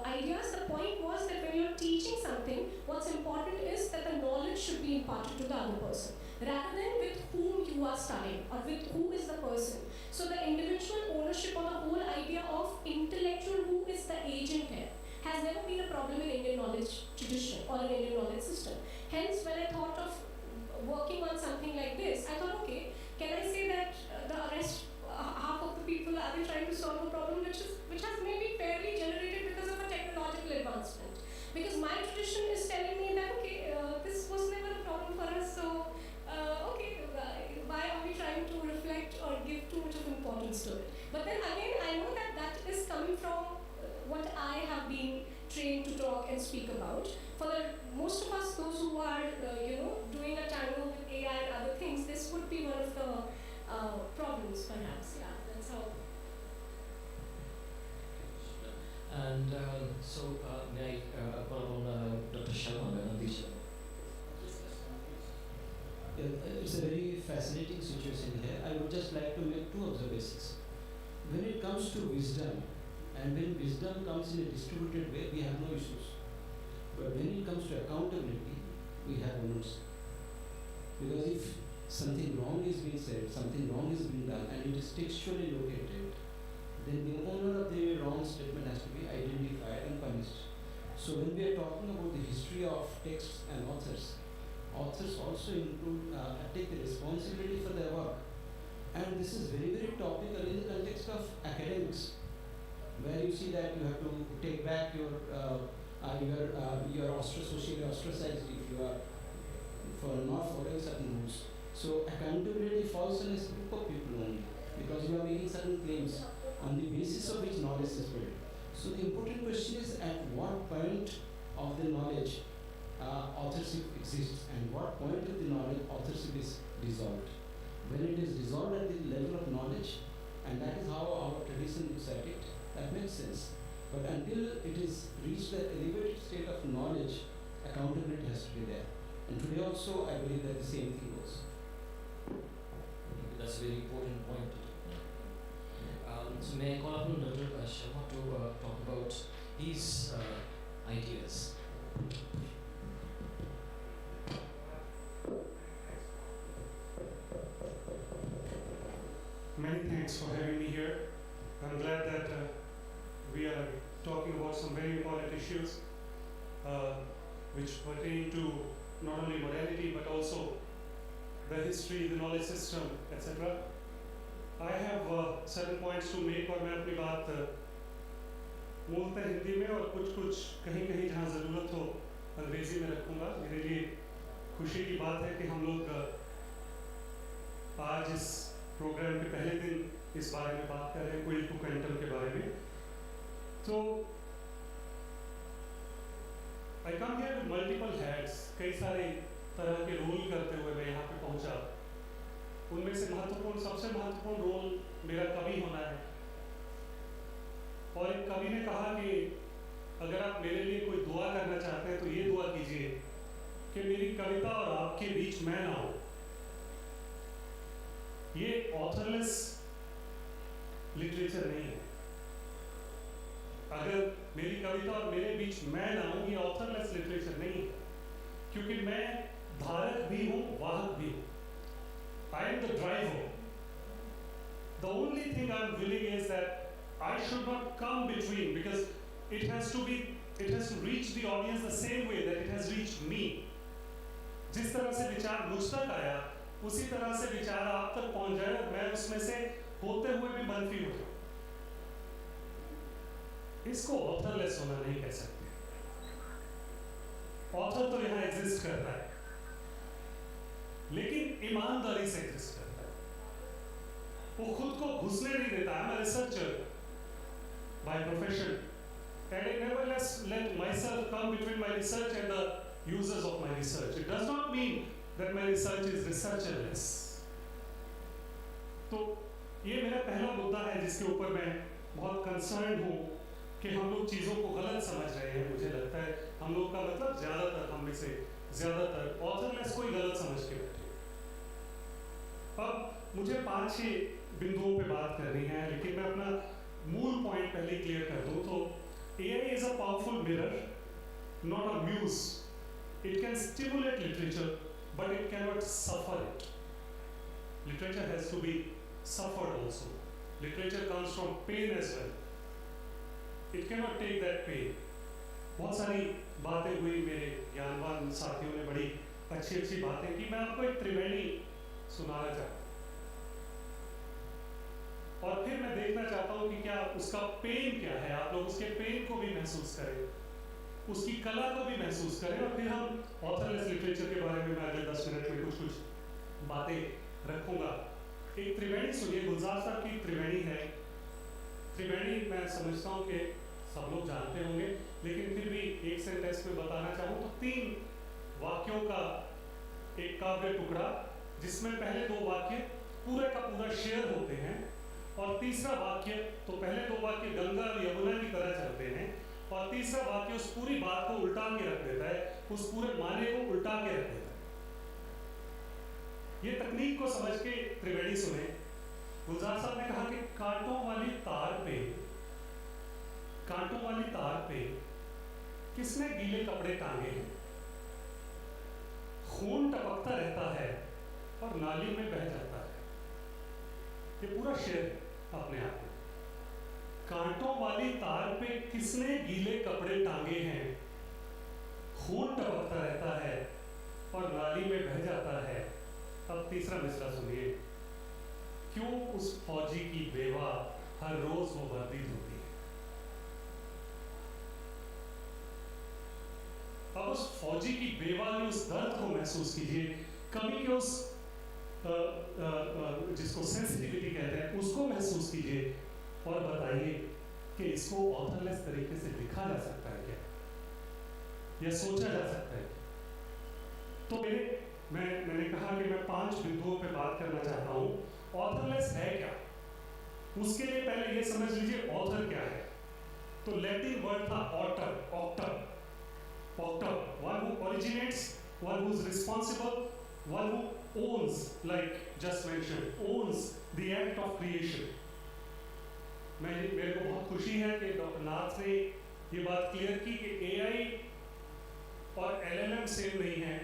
ideas. The point was that when you're teaching something, what's important is that the knowledge should be imparted to the other person, rather than with whom you are studying or with who is the person. So the individual ownership or the whole idea of intellectual who is the agent here has never been a problem in Indian knowledge tradition or in Indian knowledge system. Hence, when I thought of working on something like this, I thought, okay, can I say that the rest half of the people are trying to solve a problem which has maybe fairly generated because of a technological advancement? Because my tradition is telling me that okay, this was never a problem for us, so okay, why are we trying to reflect or give too much of importance to it? But then again, I know that that is coming from what I have been trained to talk and speak about. For most of us, those who are doing a channel with AI and other things, this would be one of the problems, perhaps. Yeah, that's how. And so, may I call on Dr. Sharma, Nandi Sharma? It's a very fascinating situation here. I would just like to make two observations. When it comes to wisdom, and when wisdom comes in a distributed way, we have no issues. But when it comes to accountability, we have owners. Because if something wrong is being said, something wrong is being done, and it is textually located, then the owner of the wrong statement has to be identified and punished. So when we are talking about the history of texts and authors also take the responsibility for their work. And this is very, very topical in the context of academics, where you see that you have to take back your socially ostracized if you are for not following certain rules. So accountability falls on a group of people only, because you are making certain claims on the basis of which knowledge is built. So the important question is, at what point of the knowledge authorship exists, and what point of the knowledge authorship is dissolved. When it is dissolved at the level of knowledge, and that is how our tradition looks at it, that makes sense. But until it is reached the elevated state of knowledge, accountability has to be there. And today also, I believe that the same thing goes. That's a very important point. So may I call upon Dr. Sharma to talk about his ideas. Many thanks for having me here. I'm glad that we are talking about some very important issues which pertain to not only modernity but also the history, the knowledge system, etc. I have certain points to make और मैं अपनी बात मूलतः हिंदी में और कुछ कहीं जहाँ ज़रूरत हो अंग्रेज़ी में रखूँगा. मेरे लिए खुशी की बात है कि हम लोग आज इस प्रोग्राम के पहले दिन इस बारे में बात कर रहे हैं, क्विल टू क्वांटम के बारे में. तो I come here with multiple hats, कई सारे तरह के रोल करते हुए मैं यहाँ पे पहुँचा। उनमें से सबसे महत्वपूर्ण रोल मेरा कवि होना है। और एक कवि ने कहा कि अगर आप मेरे लिए कोई दुआ करना चाहते हैं तो ये दुआ कीजिए कि मेरी कविता और आपके बीच मैं ना हो। ये ऑथरलेस लिटरेचर नहीं है। अगर मेरी कविता और मेरे बीच मैं ना हूं, ये ऑथरलेस लिटरेचर नहीं है, क्योंकि मैं धारक भी हूं, वाहक भी हूं। I am the driver. The only thing I am willing is that I should not come between, because it has to reach the audience the same way that it has reached me. जिस तरह से विचार मुझ तक आया, उसी तरह से विचार आप तक पहुंच जाए और मैं उसमें से होते हुए भी मनफी हो जाऊं। इसको ऑथरलेस होना नहीं कह सकते। ऑथर तो यहाँ एग्जिस्ट करता है, लेकिन ईमानदारी से एग्जिस्ट करता है। वो खुद को घुसने नहीं देता। I'm a researcher by profession, and I never let myself come between my research and the users of my research. It does not mean that my research is researcherless. तो ये मेरा पहला मुद्दा है जिसके ऊपर मैं बहुत कंसर्न हूँ कि हम लोग चीज़ों को गलत समझ रहे हैं। मुझे लगता है हम लोग का मतलब ज़्यादातर, हम में से ज़्यादातर ऑथरलेस को ही गलत समझ के बैठे। अब मुझे 5-6 बिंदुओं पे बात करनी है, लेकिन मैं अपना मूल पॉइंट पहले क्लियर कर दूँ। तो AI is a powerful mirror, not a muse. It can stimulate literature, but it cannot suffer it. Literature has to be suffered also. Literature comes from pain as well. It cannot take that pain. बहुत सारी बातें हुई, मेरे ज्ञानवान साथियों ने बड़ी अच्छी बातें की। मैं आपको एक त्रिवेणी सुनाना चाहता हूँ, और फिर मैं देखना चाहता हूँ कि क्या उसका पेन क्या है। आप लोग उसके पेन को भी महसूस करें, उसकी कला को भी महसूस करें, और फिर हम ऑथरलेस लिटरेचर के बारे में मैं अगले 10 मिनट में कुछ बातें रखूंगा। एक त्रिवेणी सुनिए, गुलजार साहब की त्रिवेणी है। त्रिवेणी मैं समझता हूँ कि सब लोग जानते होंगे, लेकिन फिर भी एक सेंटेंस में बताना चाहूँ तो 3 वाक्यों का एक काव्य टुकड़ा, जिसमें पहले 2 वाक्य पूरे का पूरा शेयर होते हैं, और तीसरा वाक्य, तो पहले 2 वाक्य गंगा और यमुना की तरह चलते हैं, और तीसरा वाक्य उस पूरी बात को उल्टा के रख देता है, उस पूरे माने को उल्टा के रख देता है। ये तकनीक को समझ के त्रिवेणी सुने। गुलजार साहब ने कहा कि कांटों वाली तार पे किसने गीले कपड़े टांगे हैं? खून टपकता रहता है और नाली में बह जाता है। ये पूरा शेर अपने आप में। कांटों वाली तार पे किसने गीले कपड़े टांगे हैं? खून टपकता रहता है और नाली में बह जाता है। अब तीसरा मिसरा सुनिए। क्यों उस फौजी की बेवा हर रोज वो वर्दी धोती है? अब उस फौजी की बेवा ने उस दर्द को महसूस कीजिए, कवि के उस जिसको सेंसिटिविटी कहते हैं उसको महसूस कीजिए, और बताइए कि इसको ऑथरलेस तरीके से लिखा जा सकता है क्या, या सोचा जा सकता है? तो मैंने कहा कि मैं 5 बिंदुओं पे बात करना चाहता हूँ। ऑथरलेस है क्या? उसके लिए पहले ये समझ लीजिए ऑथर क्या है। तो लैटिन वर्ड था ऑक्टर, one who originates, one who is responsible, one who owns, like just mentioned, owns the act of creation. मेरे को बहुत खुशी है कि डॉक्टर नाथ ने ये बात क्लियर की कि AI और LLM सेम नहीं है।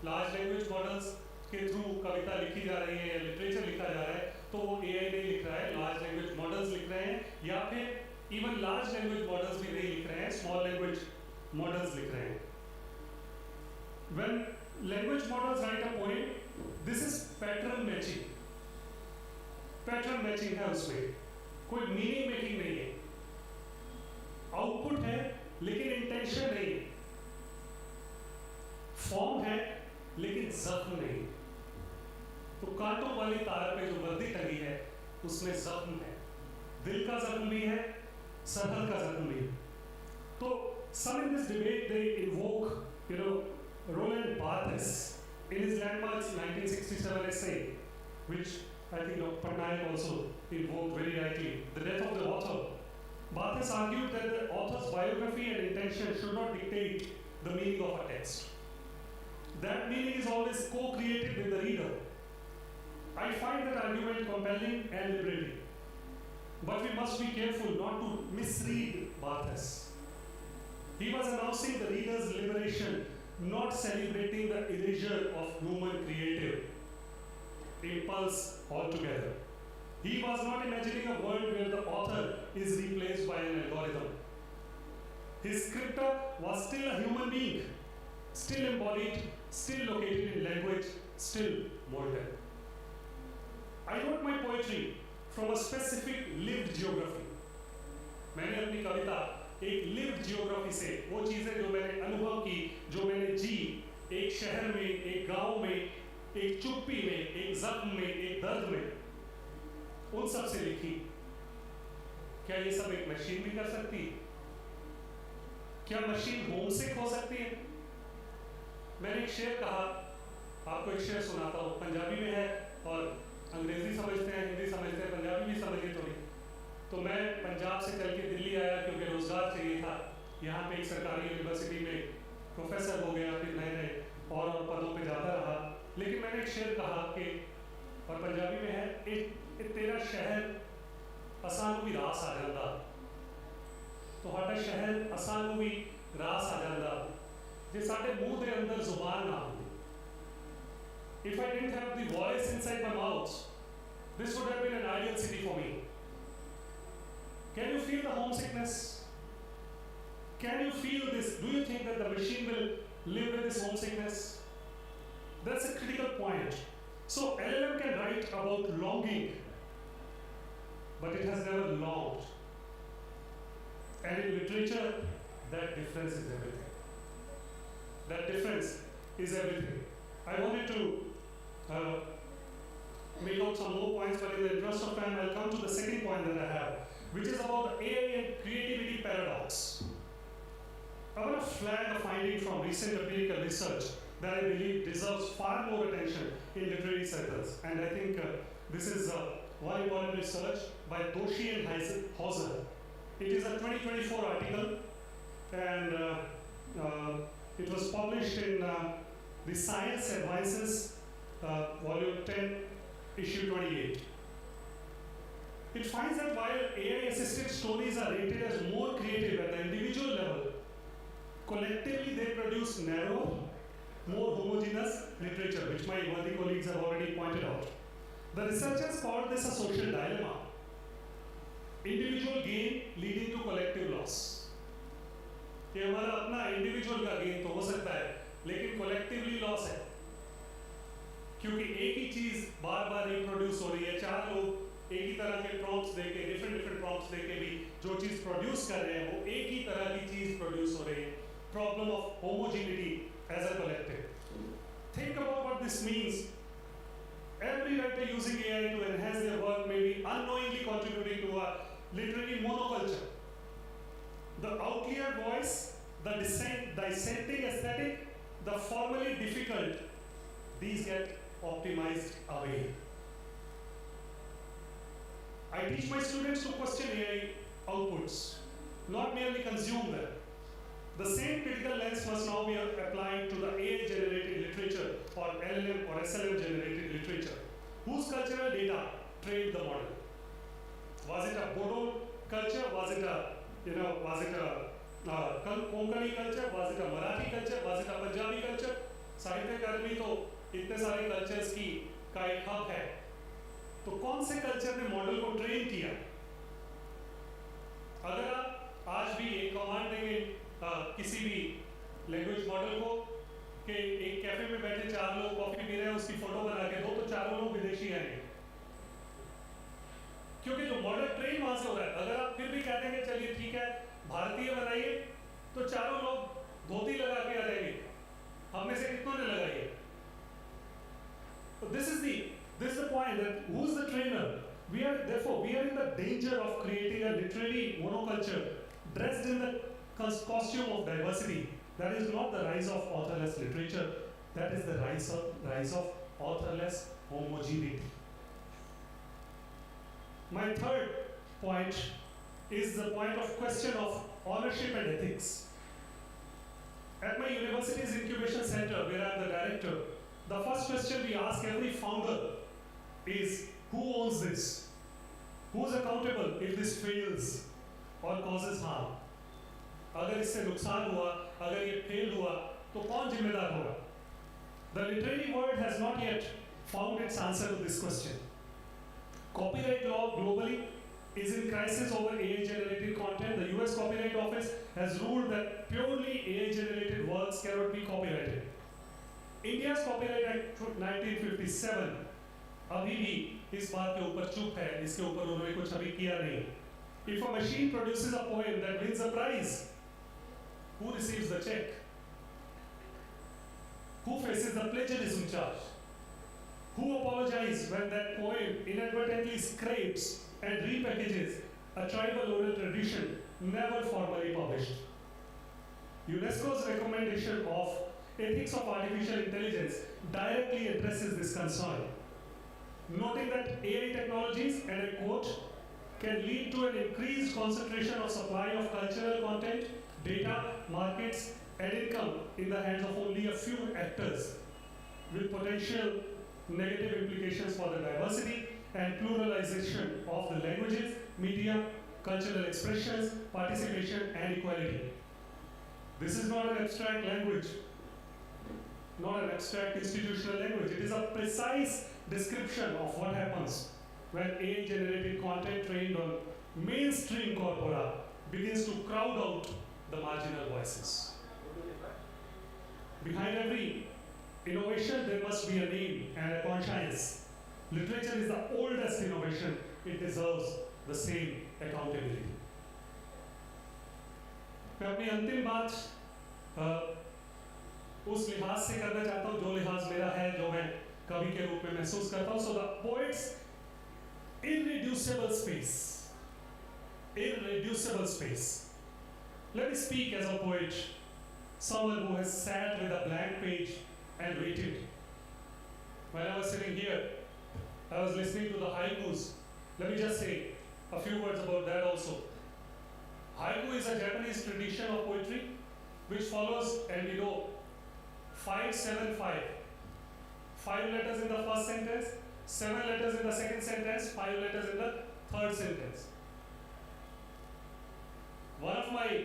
लार्ज लैंग्वेज मॉडल्स के थ्रू कविता लिखी जा रही है या लिटरेचर लिखा जा रहा है, तो वो AI नहीं लिख रहा है, लार्ज लैंग्वेज मॉडल्स लिख रहे हैं, या फिर इवन लार्ज लैंग्वेज मॉडल्स भी नहीं लिख रहे हैं, स्मॉल लैंग्वेज मॉडल्स लिख रहे हैं। When language models write a poem, this is pattern matching. Pattern matching है उसमें, कोई मीनिंग मेकिंग नहीं है। आउटपुट है लेकिन इंटेंशन नहीं है, फॉर्म है लेकिन जख्म नहीं। तो कांटों वाली तार पे जो वर्दी टंगी है उसमें जख्म है, दिल का जख्म भी है, सरहद का जख्म भी है। तो some in this debate they invoke Roland Barthes, in his landmarks 1967 essay, which I think Dr. Patnaik also invoked very rightly, The Death of the Author, Barthes argued that the author's biography and intention should not dictate the meaning of a text. That meaning is always co-created with the reader. I find that argument compelling and liberating. But we must be careful not to misread Barthes. He was announcing the reader's liberation, not celebrating the erasure of human creative impulse altogether. He was not imagining a world where the author is replaced by an algorithm. His scripter was still a human being, still embodied, still located in language, still molded. I wrote my poetry from a specific lived geography. मैंने अपनी कविता एक lived geography से, वो चीज़ें जो मैंने अनुभव की, जो मैंने जी, एक शहर में, एक गांव में, एक चुप्पी में, एक जख्म में, एक दर्द में, उन सब से लिखी। क्या ये सब एक मशीन भी कर सकती है? क्या मशीन होमसिक हो सकती है? मैंने एक शेर कहा, आपको एक शेर सुनाता हूँ, पंजाबी में है और अंग्रेजी समझते हैं, हिंदी समझते हैं, पंजाबी भी समझे तो नहीं। तो मैं पंजाब से चल के दिल्ली आया क्योंकि रोजगार चाहिए था। यहाँ पे एक सरकारी यूनिवर्सिटी में प्रोफेसर हो गया, फिर नए नए और पदों पे जाता रहा। लेकिन मैंने एक शेर कहा कि, और पंजाबी में है, एक तेरा शहर असां भी रास आ जाता, ਤੁਹਾਡਾ शहर असां भी रास आ जाता जे साडे मुंह दे अंदर जुबान ना हो। If I didn't have the voice inside my mouth, this would have been an ideal city for me. Can you feel the homesickness? Can you feel this? Do you think that the machine will live with this homesickness? That's a critical point. So LLM can write about longing, but it has never longed. And in literature, that difference is everything. That difference is everything. I wanted to make out some more points, but in the interest of time, I'll come to the second point that I have, which is about the AI and creativity paradox. I want to flag a finding from recent empirical research that I believe deserves far more attention in literary circles. And I think this is one important research by Doshi and Hauser. It is a 2024 article, and it was published in the Science Advances, volume 10, issue 28. It finds that while AI-assisted stories are rated as more creative at the individual level, collectively they produce narrower, more homogeneous literature, which my worthy colleagues have already pointed out. The researchers called this a social dilemma. Individual gain leading to collective loss. कि हमारा अपना individual का gain तो हो सकता है, लेकिन collectively loss है, क्योंकि एक ही चीज बार बार रिप्रोड्यूस हो रही है। चार लोग एक ही तरह के प्रॉम्प्ट्स देके, डिफरेंट प्रॉम्प्ट्स देके भी जो चीज प्रोड्यूस कर रहे हैं वो एक ही तरह की चीज प्रोड्यूस हो रही है। Problem of homogeneity as a collective. Think about what this means. Every writer using AI to enhance their work may be unknowingly contributing to a literary monoculture. The outlier voice, the dissenting aesthetic, the formally difficult, these get optimized away. I teach my students to question AI outputs, not merely consume them. The same critical lens must now be applied to the AI-generated literature or LLM or SLM-generated literature. Whose cultural data trained the model? Was it a Bodo culture? Was it a Konkani culture? Was it a Marathi culture? Was it a Punjabi culture? साहित्य अकादमी तो इतने सारे cultures की का एक hub है, तो कौन से कल्चर ने मॉडल को ट्रेन किया? अगर आप आज भी एक कमांड देंगे किसी भी लैंग्वेज मॉडल को कि एक कैफे में बैठे चार लोग कॉफी पी रहे हैं, उसकी फोटो बना के दो, तो चारों लोग विदेशी आएंगे, क्योंकि जो मॉडल ट्रेन वहां से हो रहा है। अगर आप फिर भी कह देंगे चलिए ठीक है भारतीय बनाइए, तो चारों लोग धोती लगा के आ जाएंगे, हम में से कितनों ने लगाई है? So this is the point, that who's the trainer? We are in the danger of creating a literary monoculture dressed in the costume of diversity, That is not the rise of authorless literature, that is the rise of authorless homogeneity. My third point is the point of question of ownership and ethics. At my university's incubation center, where I am the director, the first question we ask every founder is, who owns this? Who is accountable if this fails or causes harm? अगर इससे नुकसान हुआ, अगर ये fail हुआ, तो कौन जिम्मेदार होगा? The literary world has not yet found its answer to this question. Copyright law globally is in crisis over AI-generated content. The US Copyright Office has ruled that purely AI-generated works cannot be copyrighted. India's Copyright Act 1957 अभी भी इस बात के ऊपर चुप है, इसके ऊपर उन्होंने कुछ अभी किया नहीं. If a machine produces a poem that wins a prize, who receives the check? Who faces the plagiarism charge? Who apologizes when that poem inadvertently scrapes and repackages a tribal oral tradition never formally published? UNESCO's recommendation of ethics of artificial intelligence directly addresses this concern, noting that AI technologies, and I quote, can lead to an increased concentration of supply of cultural content, data, markets, and income in the hands of only a few actors, with potential negative implications for the diversity and pluralization of the languages, media, cultural expressions, participation, and equality. This is not an abstract language, not an abstract institutional language. It is a precise description of what happens when AI-generated content trained on mainstream corpora begins to crowd out the marginal voices. Behind every innovation, there must be a name and a conscience. Literature is the oldest innovation. It deserves the same accountability. मैं अपनी अंतिम बात उस लिहाज से करना चाहता हूँ जो लिहाज मेरा है, जो मैं कवि के रूप में महसूस करता हूँ. So the poet's irreducible space. Irreducible space. Let me speak as a poet, someone who has sat with a blank page and waited. When I was sitting here, I was listening to the haikus. Let me just say a few words about that also. Haiku is a Japanese tradition of poetry which follows, and you know, 5-7-5. 5 letters in the first sentence, 7 letters in the second sentence, 5 letters in the third sentence. One of my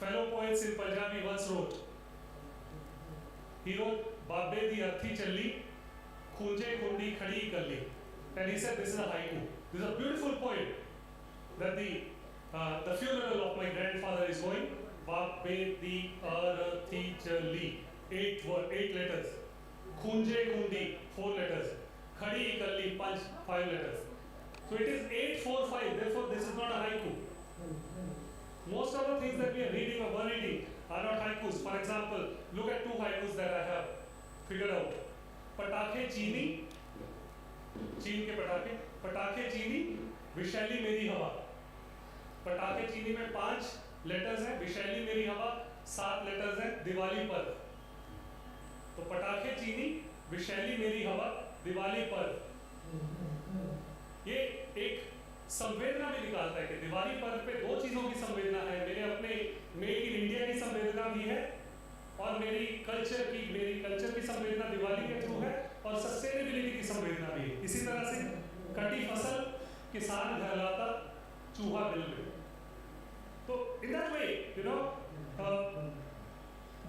fellow poets in Punjabi once wrote, he wrote, Babbe di arthi challi, khunje khundi khadi kalli. And he said, this is a haiku. This is a beautiful poem that the funeral of my grandfather is going. Babbe di arthi challi. 8 letters. Khunje khundi, 4 letters. Khadi kalli, 5 letters. So it is 8-4-5. Therefore, this is not a haiku. Most of the things that we are reading or reading are not haikus. For example, look at 2 haikus that I have figured out. Patakhe chini, चीन के पटाखे चीनी, विशैली मेरी हवा. पटाखे चीनी में 5 letters हैं, विशैली मेरी हवा 7 लेटर्स हैं, दिवाली पर. तो पटाखे चीनी, विशैली मेरी हवा, दिवाली पर. ये एक संवेदना भी निकालता है कि दिवाली पर्व पे 2 चीज़ों की संवेदना है. मेरे अपने मेक इन इंडिया की संवेदना भी है और मेरी कल्चर की संवेदना दिवाली के थ्रू है और सस्टेनेबिलिटी की संवेदना भी है. इसी तरह से कटी फसल किसान घर लाता, चूहा बिल में. तो in that way, you know,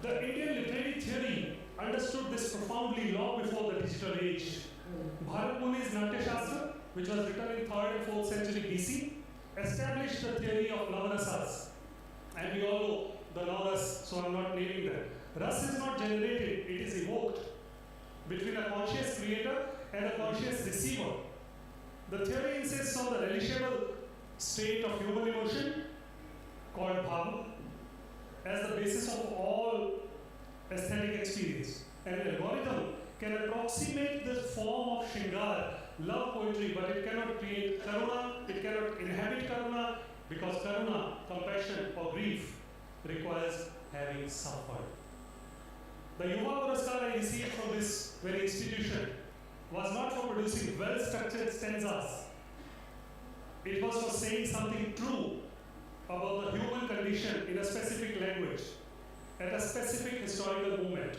the Indian literary theory understood this profoundly long before the digital age. Bharat Muni's Natya Shastra, which was written in 3rd and 4th century BC, established the theory of Navarasas. And we all know the Navaras, so I'm not naming them. Ras is not generated, it is evoked between a conscious creator and a conscious receiver. The theory insists on the relishable state of human emotion called bhava as the basis of all aesthetic experience. And an algorithm can approximate the form of Shingar, love poetry, but it cannot create karuna, it cannot inhabit karuna, because karuna, compassion or grief requires having suffered. The Yuva Puraskar I received from this very institution was not for producing well-structured stanzas. It was for saying something true about the human condition in a specific language at a specific historical moment.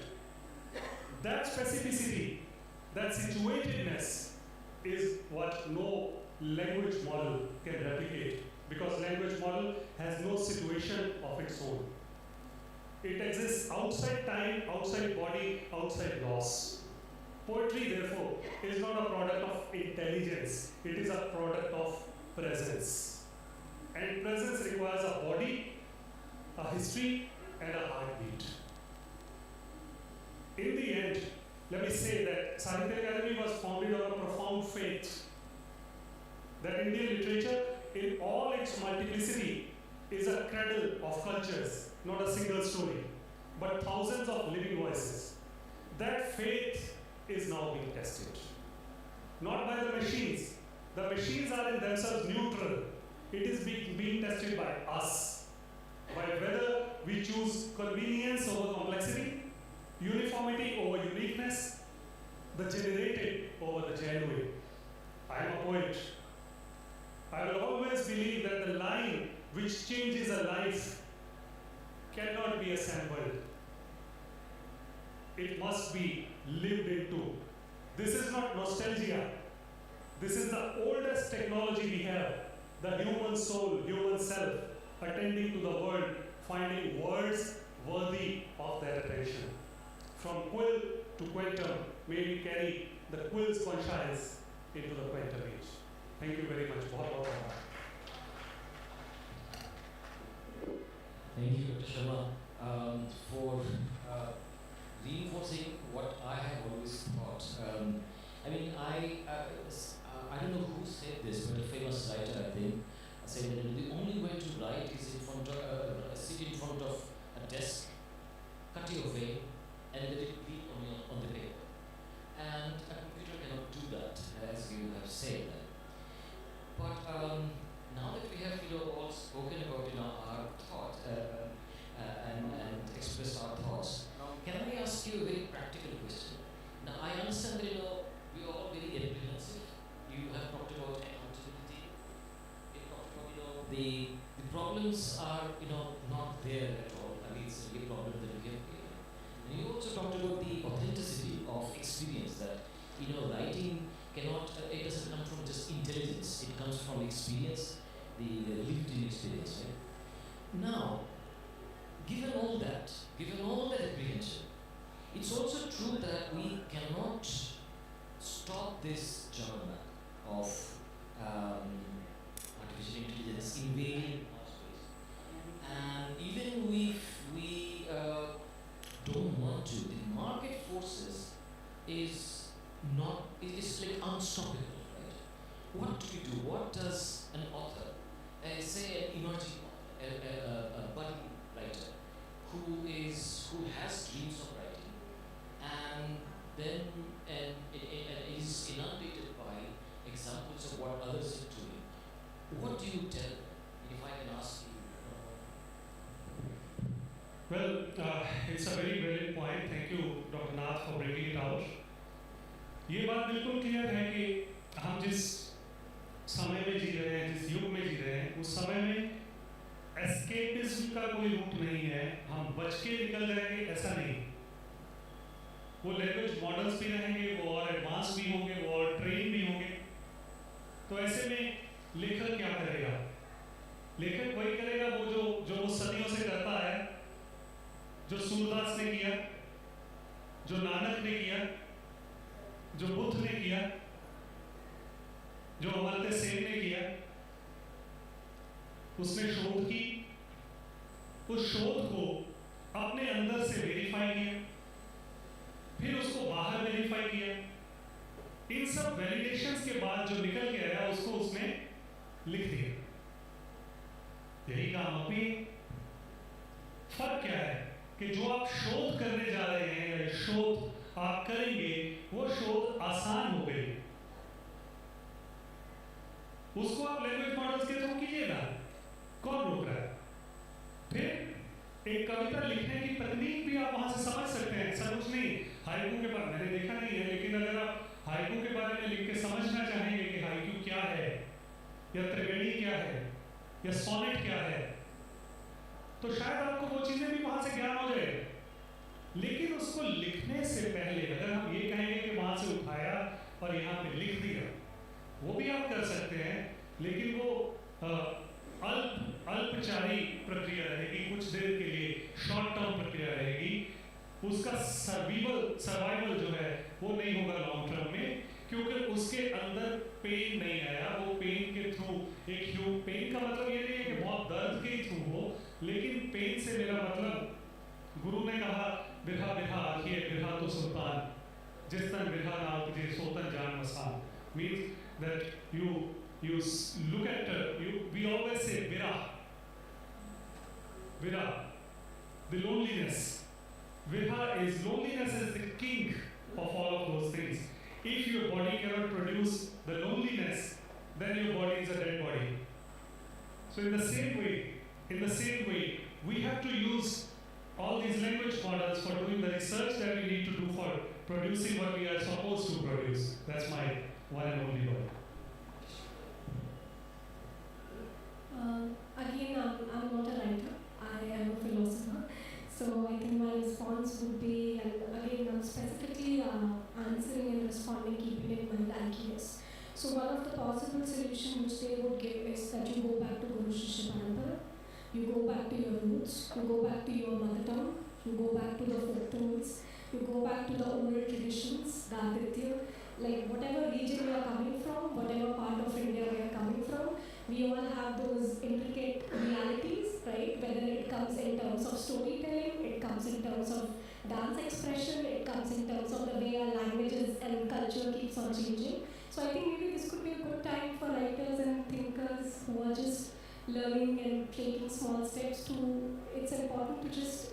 That specificity, that situatedness is what no language model can replicate, because language model has no situation of its own. It exists outside time, outside body, outside loss. Poetry, therefore, is not a product of intelligence, it is a product of presence. And presence requires a body, a history, and a heartbeat. In the end, let me say that Sahitya Academy was founded on a profound faith that Indian literature, in all its multiplicity, is a cradle of cultures, not a single story, but thousands of living voices. That faith is now being tested. Not by the machines. The machines are in themselves neutral. It is being tested by us, by whether we choose convenience over complexity, uniformity over uniqueness, the generated over the genuine. I am a poet. I will always believe that the line which changes a life cannot be assembled. It must be lived into. This is not nostalgia. This is the oldest technology we have. The human soul, human self, attending to the world, finding words worthy of their attention. From Quill to quantum, may we carry the Quill's conscience into the quantum age. Thank you very much. Thank you, Dr. Sharma, for reinforcing what I have always thought. I don't know who said this, but a famous writer, I think, said that the only way to write is sit in front of a desk, cut your vein, and let it bleed on the paper. And a computer cannot do that, as you have said. But now that we have all spoken about our thought and expressed our thoughts, can I ask you a very practical question? Now I understand that we are all very apprehensive. You have talked about accountability. You talked about the problems are not there at all. I mean, it's a big problem that we have here. And you also talked about the authenticity of experience, that writing cannot, it doesn't come from just intelligence, it comes from experience, the lived-in experience, right? Now, given all that apprehension, it's also true that we cannot stop this juggernaut of artificial intelligence invading our space. And even if we don't want to, the market forces is like unstoppable, right? What do we do? What does an author, say an emerging author, a budding writer, who has dreams of writing, and then is inundated by examples of what others are doing? What do you tell them? If I can ask you. Well, it's a very valid point. Thank you, Dr. Nath, for bringing it out. ये बात बिल्कुल clear है कि हम जिस समय में जी रहे हैं, जिस युग में जी रहे हैं, उस समय में एस्केपिज्म का कोई रूट नहीं है, हम बच के निकल जाएंगे, ऐसा नहीं। वो लैंग्वेज मॉडल्स भी रहेंगे, वो और एडवांस भी होंगे, वो और ट्रेन भी होंगे। तो ऐसे में लेखक क्या करेगा? लेखक वही करेगा जो वो सदियों से करता है, जो सूरदास ने किया, जो नानक ने किया, जो बुद्ध ने किया, जो अमर्त्य सेन ने किया। उसने शोध की, उस शोध को अपने अंदर से वेरीफाई किया, फिर उसको बाहर वेरीफाई किया। इन सब वैलिडेशंस के बाद जो निकल के आया उसको उसने लिख दिया। यही काम अब भी। फर्क क्या है कि जो आप शोध करने जा रहे हैं या शोध आप करेंगे, वो शोध आसान हो गई। उसको आप लैंग्वेज मॉडल्स के थ्रू कीजिएगा, कौन रोक रहा है? फिर एक कविता लिखने की तकनीक भी आप वहां से समझ सकते हैं। हाइकू के बारे मैंने देखा नहीं है, लेकिन अगर आप हाइकू के बारे में लिख के समझना चाहेंगे कि हाइकू क्या है, या त्रिवेणी क्या है, या सोनेट क्या है, तो शायद आपको वो चीजें भी वहां से ज्ञान हो जाए। लेकिन उसको लिखने से पहले अगर हम ये कहेंगे कि वहां से उठाया और यहाँ पे लिख दिया, वो भी आप कर सकते हैं, लेकिन वो अल्पचारी प्रक्रिया रहेगी, कुछ देर के लिए शॉर्ट टर्म प्रक्रिया रहेगी। उसका सर्वाइवल जो है वो नहीं होगा लॉन्ग टर्म में, क्योंकि उसके अंदर पेन नहीं आया। वो पेन के थ्रू पेन का मतलब ये नहीं है कि बहुत दर्द के थ्रू हो, लेकिन पेन से मेरा मतलब, गुरु ने कहा बिरहा बिरहा आखिए बिरहा तो सुल्तान, जिस तन बिरहा ना तुझे सोतन जान मसान, means that you look at we always say virah, the loneliness. Virha is loneliness is the king of all of those things. If your body cannot produce the loneliness, then your body is a dead body. So in the same way, we have to use all these language models for doing the research that we need to do for producing what we are supposed to produce. That's my one and only word. Again, I'm not a writer, I am a philosopher. So I think my response would be, and again, I'm specifically answering and responding, keeping in mind alchemists. So one of the possible solutions which they would give is that you go back to Guru Shishya Parampara, you go back to your roots, you go back to your mother tongue, you go back to the folk tales, you go back to the oral traditions, the Aditya, like whatever region we are coming from, whatever part of India we are coming from, we all have those intricate realities, right? Whether it comes in terms of storytelling, it comes in terms of dance expression, it comes in terms of the way our languages and culture keeps on changing. So I think maybe this could be a good time for writers and thinkers who are just learning and taking small steps to, it's important to just,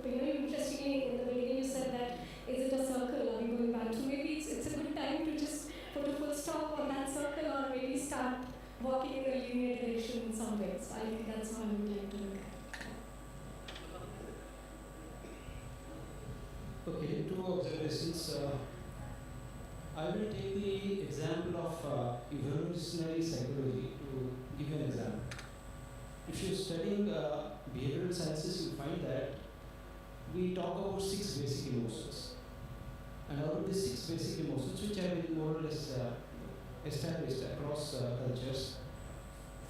interestingly in the beginning you said that, is it a circle, are we going back to, maybe it's a good time to just put a full stop on that circle, or maybe start walking in a linear direction in some ways. I think that's how I would like to look at it. Okay, two observations. I will take the example of evolutionary psychology to give you an example. If you're studying behavioral sciences, you find that we talk about 6 basic emotions. And out of the 6 basic emotions, which have been more or less established across cultures,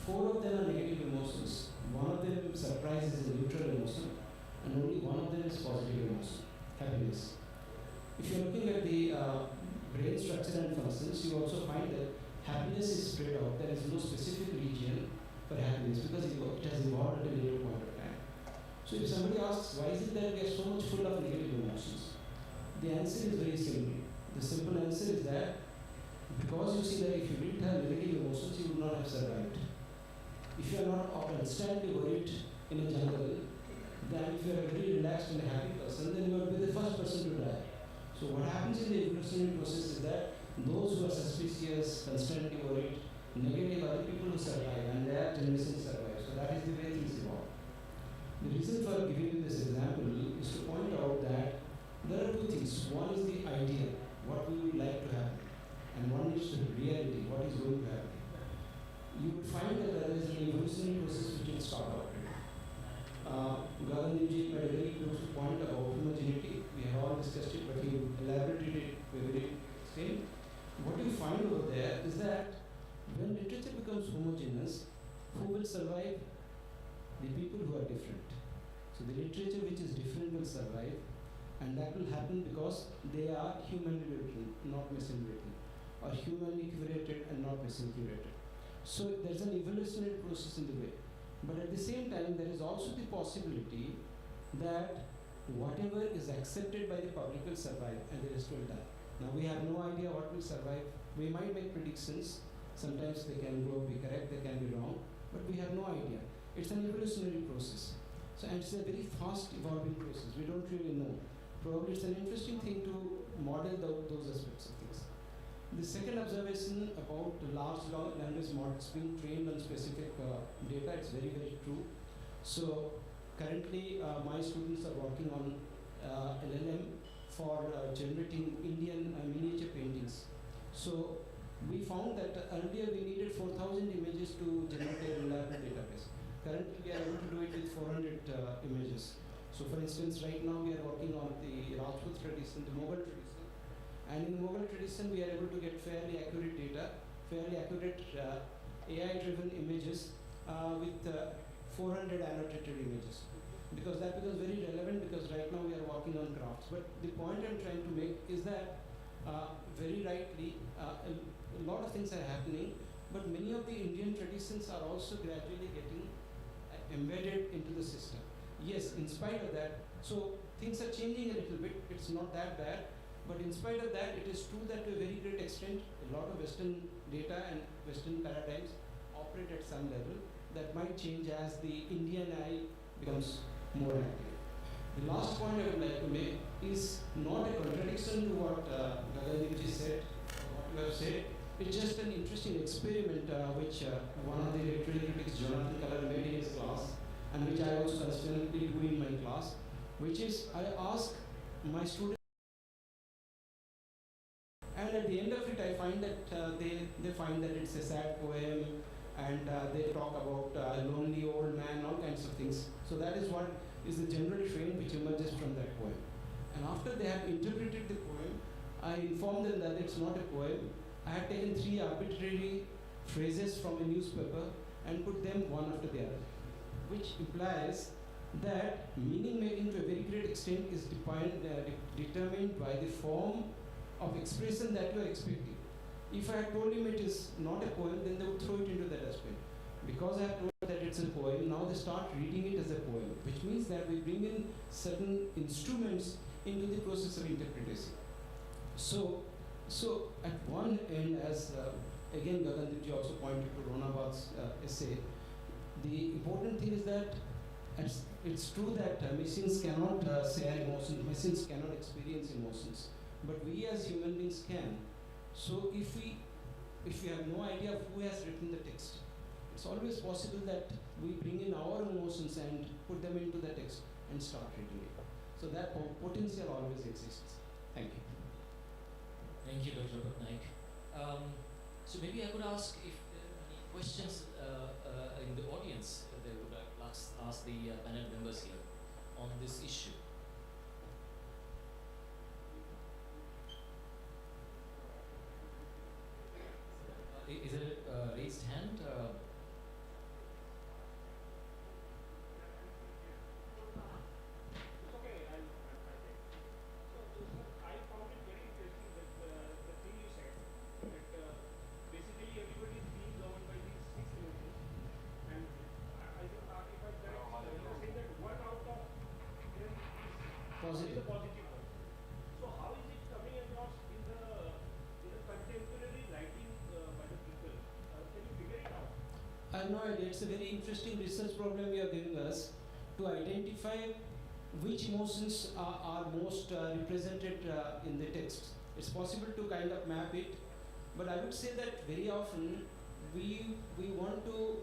4 of them are negative emotions. 1 of them, surprise, is a neutral emotion, and only 1 of them is positive emotion, happiness. If you're looking at the brain structure and functions, you also find that happiness is spread out. There is no specific region for happiness because it has evolved at a later point of time. So if somebody asks, why is it that we are so much full of negative emotions? The answer is very simple. The simple answer is that because you see that if you didn't have negative emotions, you would not have survived. If you are not constantly worried in a jungle, then if you are a very relaxed and happy person, then you will be the first person to die. So what happens in the evolutionary process is that those who are suspicious, constantly worried, negative are the people who survive, and their generation survives. So that is the way things evolve. The reason for giving you this example is to point out that there are 2 things. One is the idea, what we would like to happen, and one is the reality, what is going to happen. You will find that there is an evolutionary process which will start out. Gandhi made a very close point about homogeneity. We have all discussed it, but he elaborated it very extent. What you find over there is that when literature becomes homogeneous, who will survive? The people who are different. So the literature which is different will survive, and that will happen because they are humanly written, not machine written, or humanly curated and not machine curated. So there's an evolutionary process in the way. But at the same time, there is also the possibility that whatever is accepted by the public will survive and the rest will die. Now we have no idea what will survive. We might make predictions. Sometimes they can be correct, they can be wrong, but we have no idea. It's an evolutionary process. So, and it's a very fast evolving process. We don't really know. Probably it's an interesting thing to model those aspects of things. The second observation about the large language models being trained on specific data, it's very, very true. So currently my students are working on LLM for generating Indian miniature paintings. So we found that earlier we needed 4,000 images to generate a reliable database. Currently we are able to do it with 400 images. So for instance, right now we are working on the Rajput tradition, the Mughal tradition. And in the Mughal tradition we are able to get fairly accurate data, fairly accurate AI-driven images with 400 annotated images. Because that becomes very relevant because right now we are working on crafts. But the point I'm trying to make is that very rightly, a lot of things are happening, but many of the Indian traditions are also gradually getting embedded into the system. Yes, in spite of that, so things are changing a little bit, it's not that bad, but in spite of that, it is true that to a very great extent, a lot of Western data and Western paradigms operate at some level that might change as the Indian eye becomes more accurate. The last point I would like to make is not a contradiction to what Gagandeep said, or what you have said. It's just an interesting experiment which one of the literary critics, Jonathan Keller, made in his class, and which I also consistently do in my class, which is I ask my students, and at the end of it I find that they find that it's a sad poem, and they talk about lonely old man, all kinds of things. So that is what is the general trend which emerges from that poem. And after they have interpreted the poem, I inform them that it's not a poem. I have taken 3 arbitrary phrases from a newspaper and put them one after the other, which implies that meaning making to a very great extent is determined by the form of expression that you are expecting. If I had told him it is not a poem, then they would throw it into the dustbin. Because I have told that it's a poem, now they start reading it as a poem, which means that we bring in certain instruments into the process of interpretation. So at one end, as again Gagandeep also pointed to Ronabad's essay, the important thing is that it's true that machines cannot share emotions, machines cannot experience emotions, but we as human beings can. So if we have no idea of who has written the text, it's always possible that we bring in our emotions and put them into the text and start reading it. So that potential always exists. Thank you. Thank you, Dr. Patnaik. So maybe I could ask if there are any questions in the audience that they would ask the panel members here on this issue. Is there a raised hand? Positive. So how is it coming across in the contemporary writing by the people? Can you figure it out? I have no idea. It's a very interesting research problem you are giving us to identify which emotions are most represented in the text. It's possible to kind of map it, but I would say that very often we want to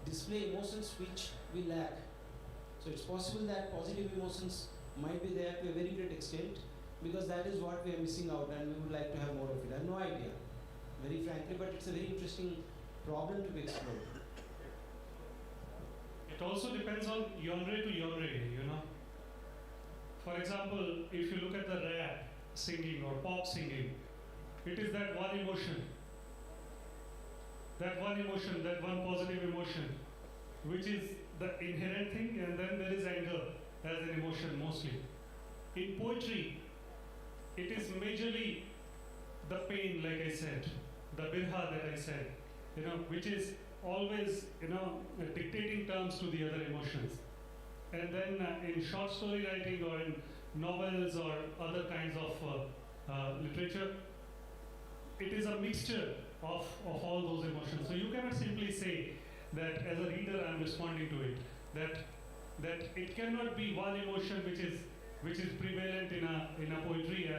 display emotions which we lack. So it's possible that positive emotions might be there to a very great extent, because that is what we are missing out and we would like to have more of it. I have no idea, very frankly, but it's a very interesting problem to be explored. It also depends on genre to genre, you know. For example, if you look at the rap singing or pop singing, it is that one emotion, that one positive emotion, which is the inherent thing, and then there is anger as an emotion mostly. In poetry, it is majorly the pain, like I said, the birha that I said, you know, which is always, you know, dictating terms to the other emotions. And then in short story writing or in novels or other kinds of literature, it is a mixture of all those emotions. So you cannot simply say that as a reader I'm responding to it, that it cannot be one emotion which is prevalent in a poetry.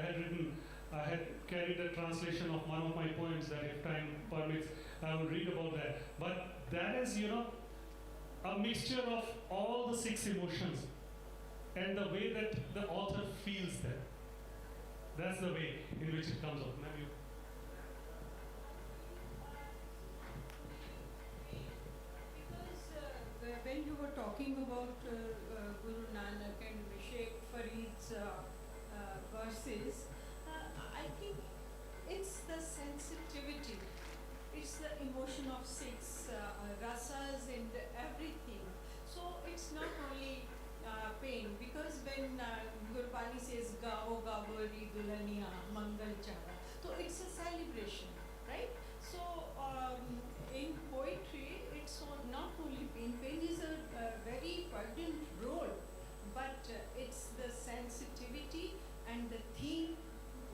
I had carried a translation of one of my poems that if time permits I will read about that. But that is, you know, a mixture of all the 6 emotions and the way that the author feels them. That's the way in which it comes off. Ma'am, you. Because when you were talking about Guru Nanak and Sheikh Farid's verses, I think it's the sensitivity, it's the emotion of six rasas and everything. So it's not only pain, because when Gurbani says Gao Gao Ri Dulaniya Mangal Chara, so it's a celebration, right? So in poetry, it's not only pain. Pain is a very poignant role, but it's the sensitivity and the theme,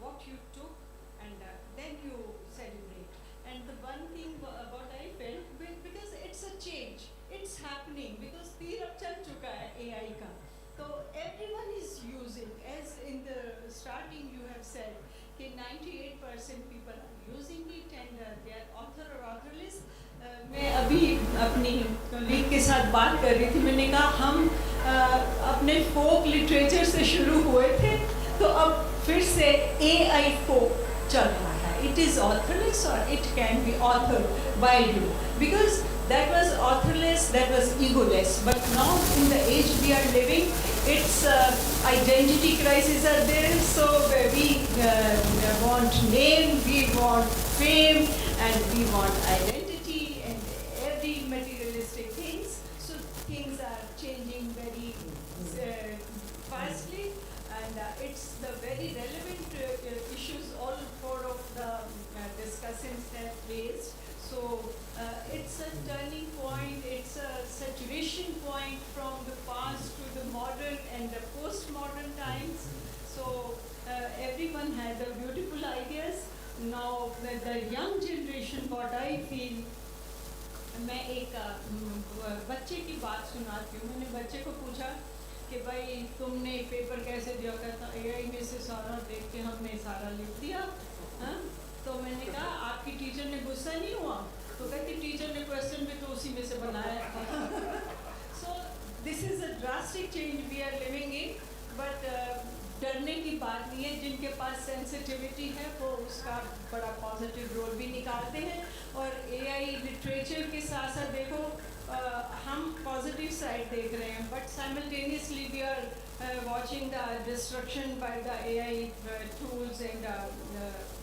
what you took, and then you celebrate. And the one thing what I felt, because it's a change, it's happening, because तीर अब चल चुका है AI का, so everyone is using, as in the starting you have said, कि 98% people are using it and they are author or authorless. मैं अभी अपनी कलीग के साथ बात कर रही थी, मैंने कहा हम अपने फोक लिटरेचर से शुरू हुए थे, तो अब फिर से AI folk चल रहा है. It is authorless or it can be authored by you, because that was authorless, that was egoless. But now in the age we are living, it's identity crises are there. So we want name, we want fame, and we want identity and every materialistic things. So things are changing very fastly, and it's the very relevant issues all four of the discussants have raised. So it's a turning point, it's a saturation point from the past to the modern and the postmodern times. So everyone had the beautiful ideas. Now the young generation, what I feel, मैं एक बच्चे की बात सुनाती हूँ. मैंने बच्चे को पूछा कि भाई तुमने पेपर कैसे दिया? कहता AI में से सारा देख के हमने सारा लिख दिया. हाँ, तो मैंने कहा आपकी टीचर ने गुस्सा नहीं हुआ? तो कहती टीचर ने क्वेश्चन भी तो उसी में से बनाया था. So this is a drastic change we are living in, but डरने की बात नहीं है. जिनके पास सेंसिटिविटी है वो उसका बड़ा पॉजिटिव रोल भी निकालते हैं. और AI लिटरेचर के साथ साथ देखो हम पॉजिटिव साइड देख रहे हैं, but simultaneously we are watching the destruction by the AI tools and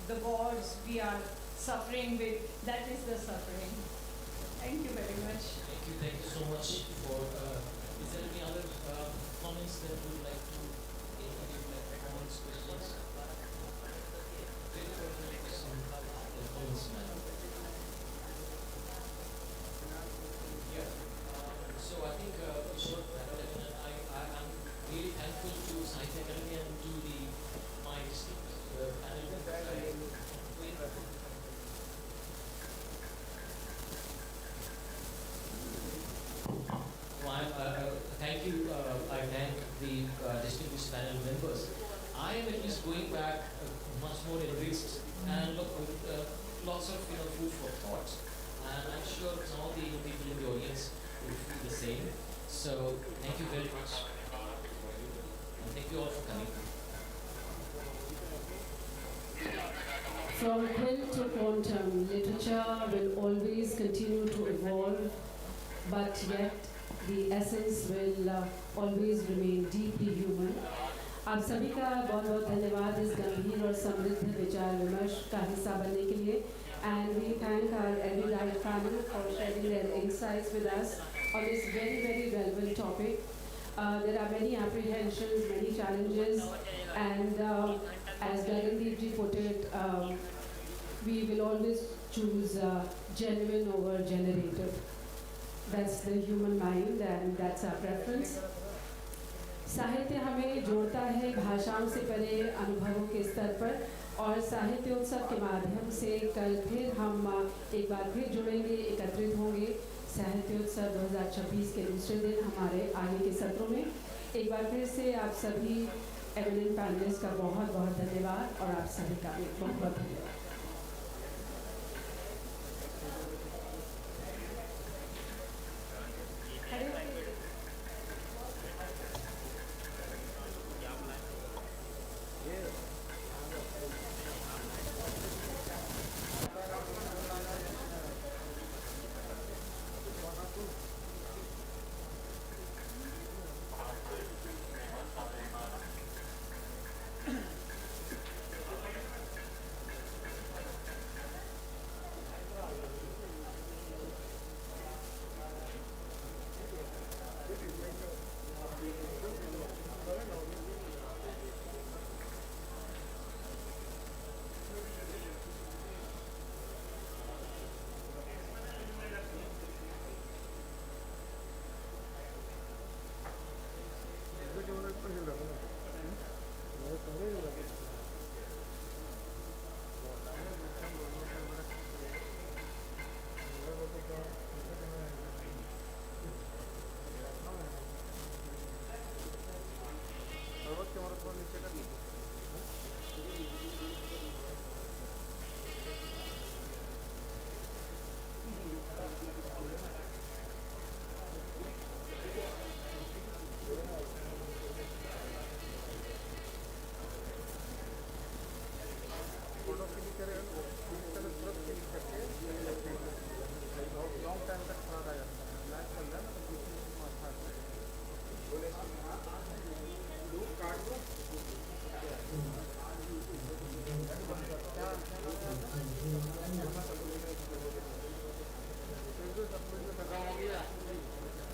the wars we are suffering with. That is the suffering. Thank you very much. Thank you so much for. Is there any other comments that you would like to? Comments, questions? Yeah. So I think we should wrap it up. I'm really thankful to Science Academy and to my esteemed panel. Thank you. I thank the distinguished panel members. I am at least going back much more enriched and look with lots of food for thought. And I'm sure some of the people in the audience will feel the same. So thank you very much. And thank you all for coming. From Quill to quantum, literature will always continue to evolve, but yet the essence will always remain deeply human. आप सभी का बहुत बहुत धन्यवाद इस गंभीर और समृद्ध विचार विमर्श का हिस्सा बनने के लिए. And we thank our erudite panel for sharing their insights with us on this very, very relevant topic. There are many apprehensions, many challenges, and as Gagandeep ji put it, we will always choose genuine over generative. That's the human mind and that's our preference. साहित्य हमें जोड़ता है भाषाओं से परे अनुभवों के स्तर पर, और साहित्य उत्सव के माध्यम से कल फिर हम एक बार फिर जुड़ेंगे, एकत्रित होंगे साहित्य उत्सव 2026 के दूसरे दिन हमारे आगे के सत्रों में. एक बार फिर से आप सभी एमिनेंट पैनलिस्ट का बहुत बहुत धन्यवाद और आप सभी का बहुत बहुत धन्यवाद.